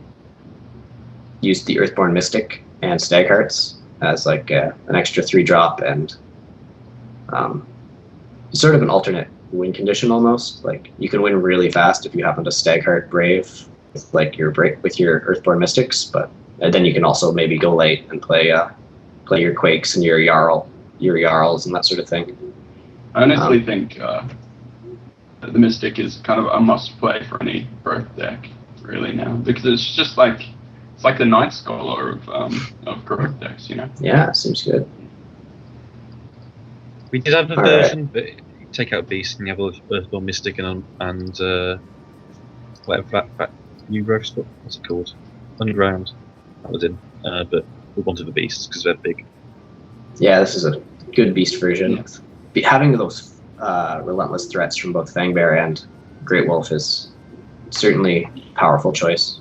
Earthborn Mystic and Staghearts as like an extra 3-drop and sort of an alternate win condition almost. Like you can win really fast if you happen to Stagheart Brave with like your Earthborn Mystics, but then you can also maybe go late and play your Quakes and your Jarls and that sort of thing. I honestly think the Mystic is kind of a must-play for any growth deck, really now, because it's just like the Night Scholar of growth decks, you know. Yeah, seems good. We did have a All version, but you take out Beast and you have Earthborn Mystic and whatever that new growth spot. What's it called? Underground. That was in, but we wanted the Beasts because they're big. Yeah, this is a good Beast version. Having those relentless threats from both Fangbear and Great Wolf is certainly a powerful choice.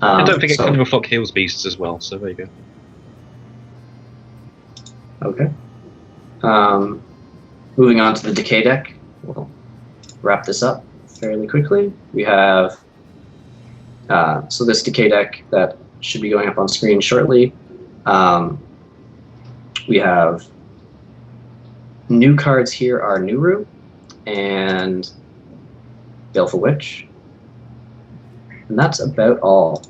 And don't forget Cunning Flock heals Beasts as well, so there you go. Okay. Moving on to the Decay deck. We'll wrap this up fairly quickly. We have so this Decay deck that should be going up on screen shortly. We have new cards here are Nuru and Baleful Witch. And that's about all.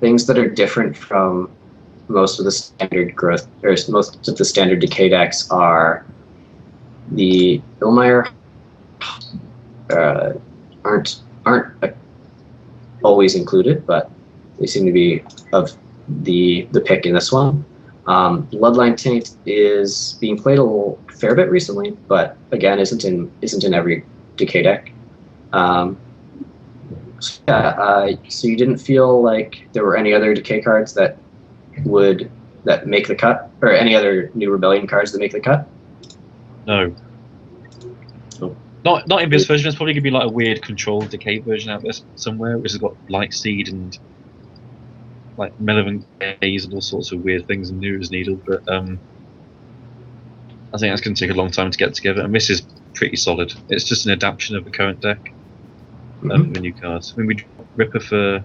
things that are different from most of the standard growth, or most of the standard decay decks are the Ilmire aren't always included, but they seem to be of the pick in this one. Bloodline Taint is being played a fair bit recently, but again isn't in every decay deck. So you didn't feel like there were any other decay cards that make the cut, or any other new Rebellion cards that make the cut? No. Oh. Not in this version. There's probably gonna be like a weird controlled decay version out there somewhere, which has got Light Seed and like Malevolent Gaze and all sorts of weird things and News Needle. But I think that's gonna take a long time to get together. And this is pretty solid. It's just an adaptation of the current deck. The new cards. I mean, we dropped Ripper for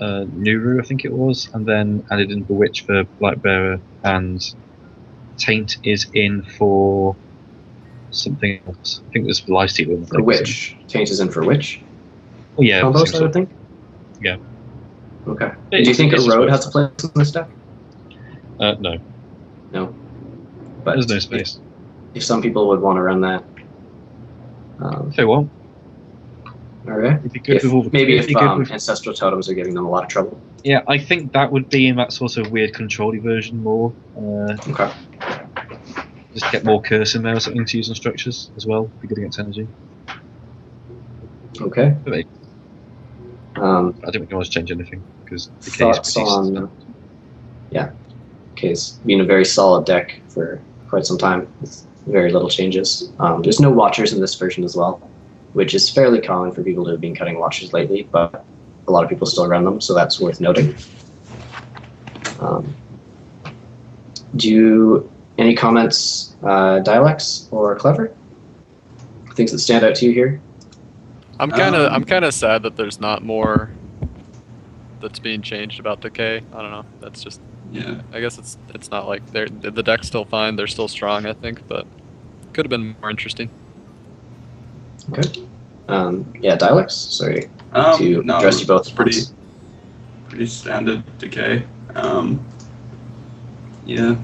Nuru, I think it was, and then added in Bewitch for Blightbearer, and Taint is in for something else. I think it was Lifesteal. For Witch. Taint is in for Witch? Oh yeah. Combos, I would think? Yeah. Okay. Do you think a Road has a place in this deck? No. No. But there's no space. If some people would want to run that. They won't. Okay. If Ancestral Totems are giving them a lot of trouble. Yeah, I think that would be in that sort of weird control-y version more. Okay. Just get more curse in there or something to use on structures as well. Be good against energy. Okay. I don't think we can always change anything because the thoughts on. Yeah. Decay's been a very solid deck for quite some time with very little changes. There's no Watchers in this version as well, which is fairly common for people to have been cutting Watchers lately, but a lot of people still run them, so that's worth noting. Any comments, Dialex or Clever? Things that stand out to you here? I'm kind of sad that there's not more that's being changed about Decay. I don't know. That's just, Yeah. I guess it's not like the deck's still fine. They're still strong, I think, but could have been more interesting. Okay. Yeah, Dialex. Sorry to no, address you both. Pretty standard decay. Yeah.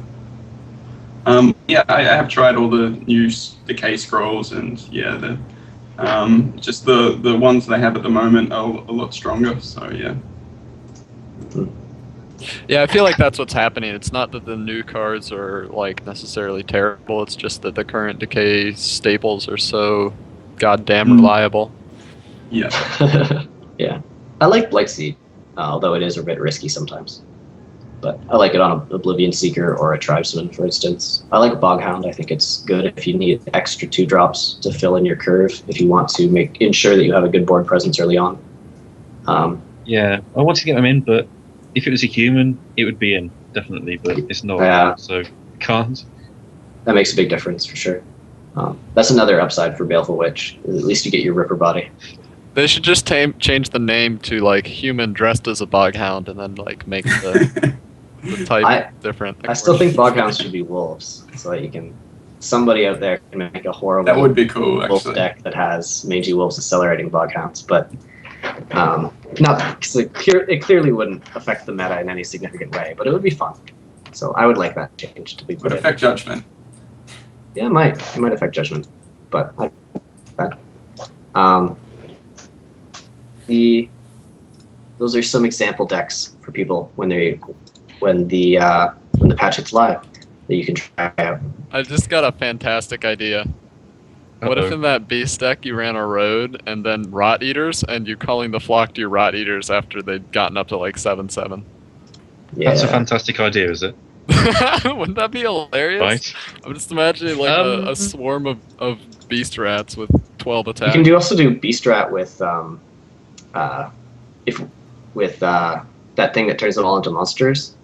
I have tried all the new decay scrolls, and yeah, just the ones they have at the moment are a lot stronger. So yeah. Yeah, I feel like that's what's happening. It's not that the new cards are like necessarily terrible. It's just that the current decay staples are so goddamn reliable. Yeah. Yeah. I like Blightseed, although it is a bit risky sometimes. But I like it on a Oblivion Seeker or a Tribesman, for instance. I like Boghound. I think it's good if you need extra 2-drops to fill in your curve, if you want to ensure that you have a good board presence early on. Yeah, I want to get them in, but if it was a human, it would be in, definitely, but it's not, Yeah. so can't. That makes a big difference, for sure. That's another upside for Baleful Witch. At least you get your Ripper body. They should just change the name to like human dressed as a boghound, and then like make the type different. I still think Boghounds should be wolves, so that somebody out there can make a horrible That would be cool, wolf actually. deck that has mangy wolves accelerating Boghounds, but because it clearly wouldn't affect the meta in any significant way, but it would be fun. So I would like that change to be put Would in. affect judgment. Yeah, it might affect judgment, but those are some example decks for people when the patch hits live that you can try out. I just got a fantastic idea. What if in that beast deck you ran a road and then Rot Eaters, and you calling the flock to your Rot Eaters after they'd gotten up to like 7/7? Yeah. That's a fantastic idea, is it? Wouldn't that be hilarious? Right. I'm just imagining like a swarm of beast rats with 12 attacks. You can also do Beast Rat with that thing that turns them all into monsters.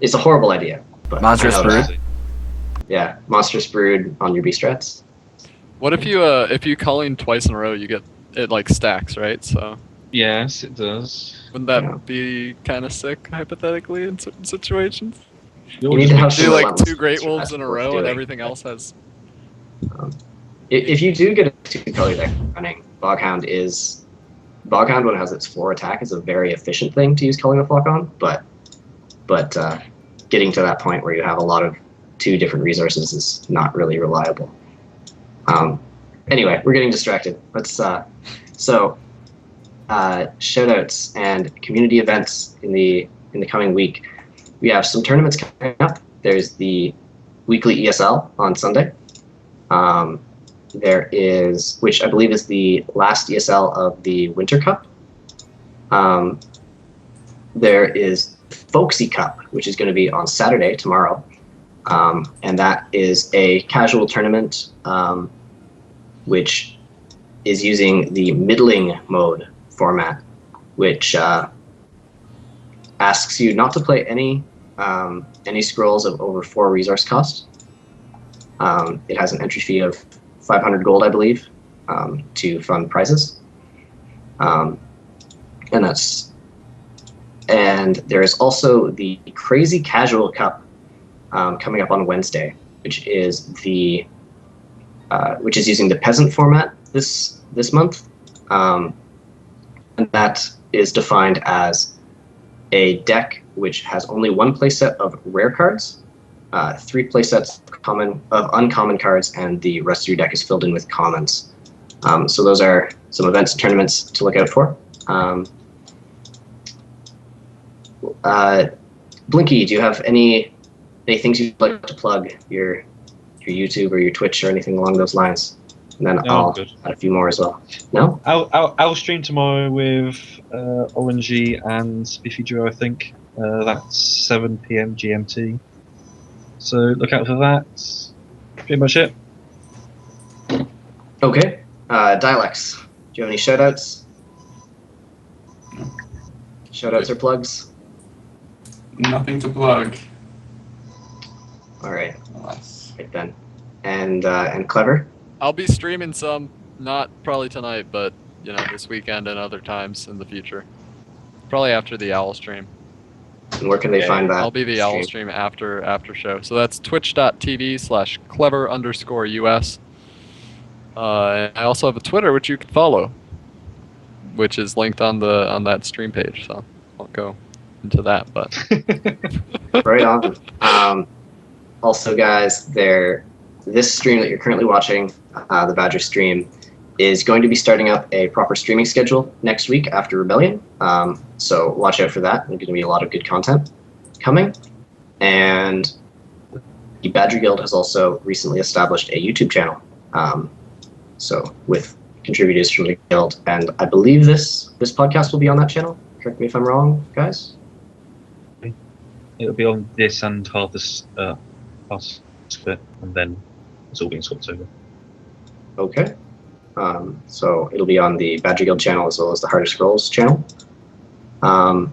It's a horrible idea, but Monstrous Brood? Yeah, Monstrous Brood on your Beast Rats. What if you calling twice in a row, you get it like stacks, right? So Yes, it does. wouldn't that be kind of sick hypothetically in certain situations? You need to have some Do like relentless 2 Great Beast Wolves Rats in a worth row, and doing. everything else has. If you do get a 2-color deck running, Boghound is Boghound, when it has its 4 attack, is a very efficient thing to use Culling the Flock on, but getting to that point where you have a lot of 2 different resources is not really reliable. Anyway, we're getting distracted. Let's shoutouts and community events in the coming week. We have some tournaments coming up. There's the weekly ESL on Sunday. There is, which I believe is the last ESL of the Winter Cup. There is Folksy Cup, which is going to be on Saturday, tomorrow. And that is a casual tournament which is using the middling mode format, which asks you not to play any scrolls of over 4 resource cost. It has an entry fee of 500 gold, I believe, to fund prizes. And there is also the Crazy Casual Cup coming up on Wednesday, which is using the peasant format this month, and that is defined as a deck which has only 1 playset of rare cards, 3 playsets of uncommon cards, and the rest of your deck is filled in with commons. So those are some events and tournaments to look out for. Blinky, do you have any things you'd like to plug? Your YouTube or your Twitch or anything along those lines? And then I'll add a few more as well. No? I'll stream tomorrow with ONG and Spiffy Joe, I think. That's 7 PM GMT. So look out for that. Pretty much it. Okay. Dialex, do you have any shoutouts? Shoutouts or plugs? Nothing to plug. All right. Alas. Right then. And Clever? I'll be streaming some, not probably tonight, but this weekend and other times in the future. Probably after the Owl stream. And where can they find that? I'll be the Owl stream after show. So that's twitch.tv/clever_US. I also have a Twitter which you can follow, which is linked on that stream page. So I'll go into that. But right on. Also, guys, this stream that you're currently watching, the Badger stream, is going to be starting up a proper streaming schedule next week after Rebellion. So watch out for that. There's going to be a lot of good content coming. And the Badger Guild has also recently established a YouTube channel. So with contributors from the guild, and I believe this podcast will be on that channel. Correct me if I'm wrong, guys. It'll be on this and half this bit, and then it's all being swapped over. Okay. So it'll be on the Badger Guild channel as well as the Heart of Scrolls channel. So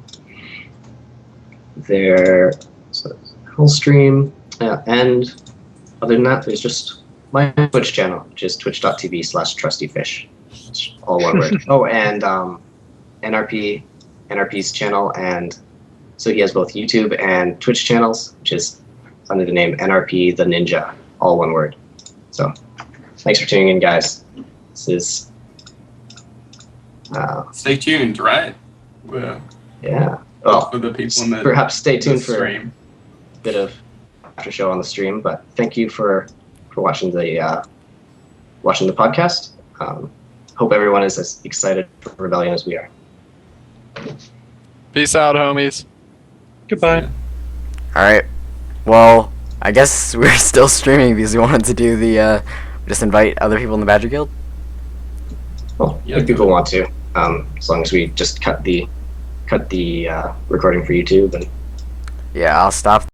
whole stream, and other than that, there's just my Twitch channel, which is twitch.tv/trustyfish. All one word. Oh, and NRP's channel, and so he has both YouTube and Twitch channels, which is under the name NRP the Ninja, all one word. So thanks for tuning in, guys. This is Stay tuned, right? yeah. Well, for the people in the perhaps stay tuned for stream. a bit of after show on the stream. But thank you for watching the podcast. Hope everyone is as excited for Rebellion as we are. peace out, homies. Goodbye. All right. Well, I guess we're still streaming because we wanted to do the just invite other people in the Badger Guild. Well, Yeah, if people want to, as long as we just cut the recording for YouTube and Yeah, I'll stop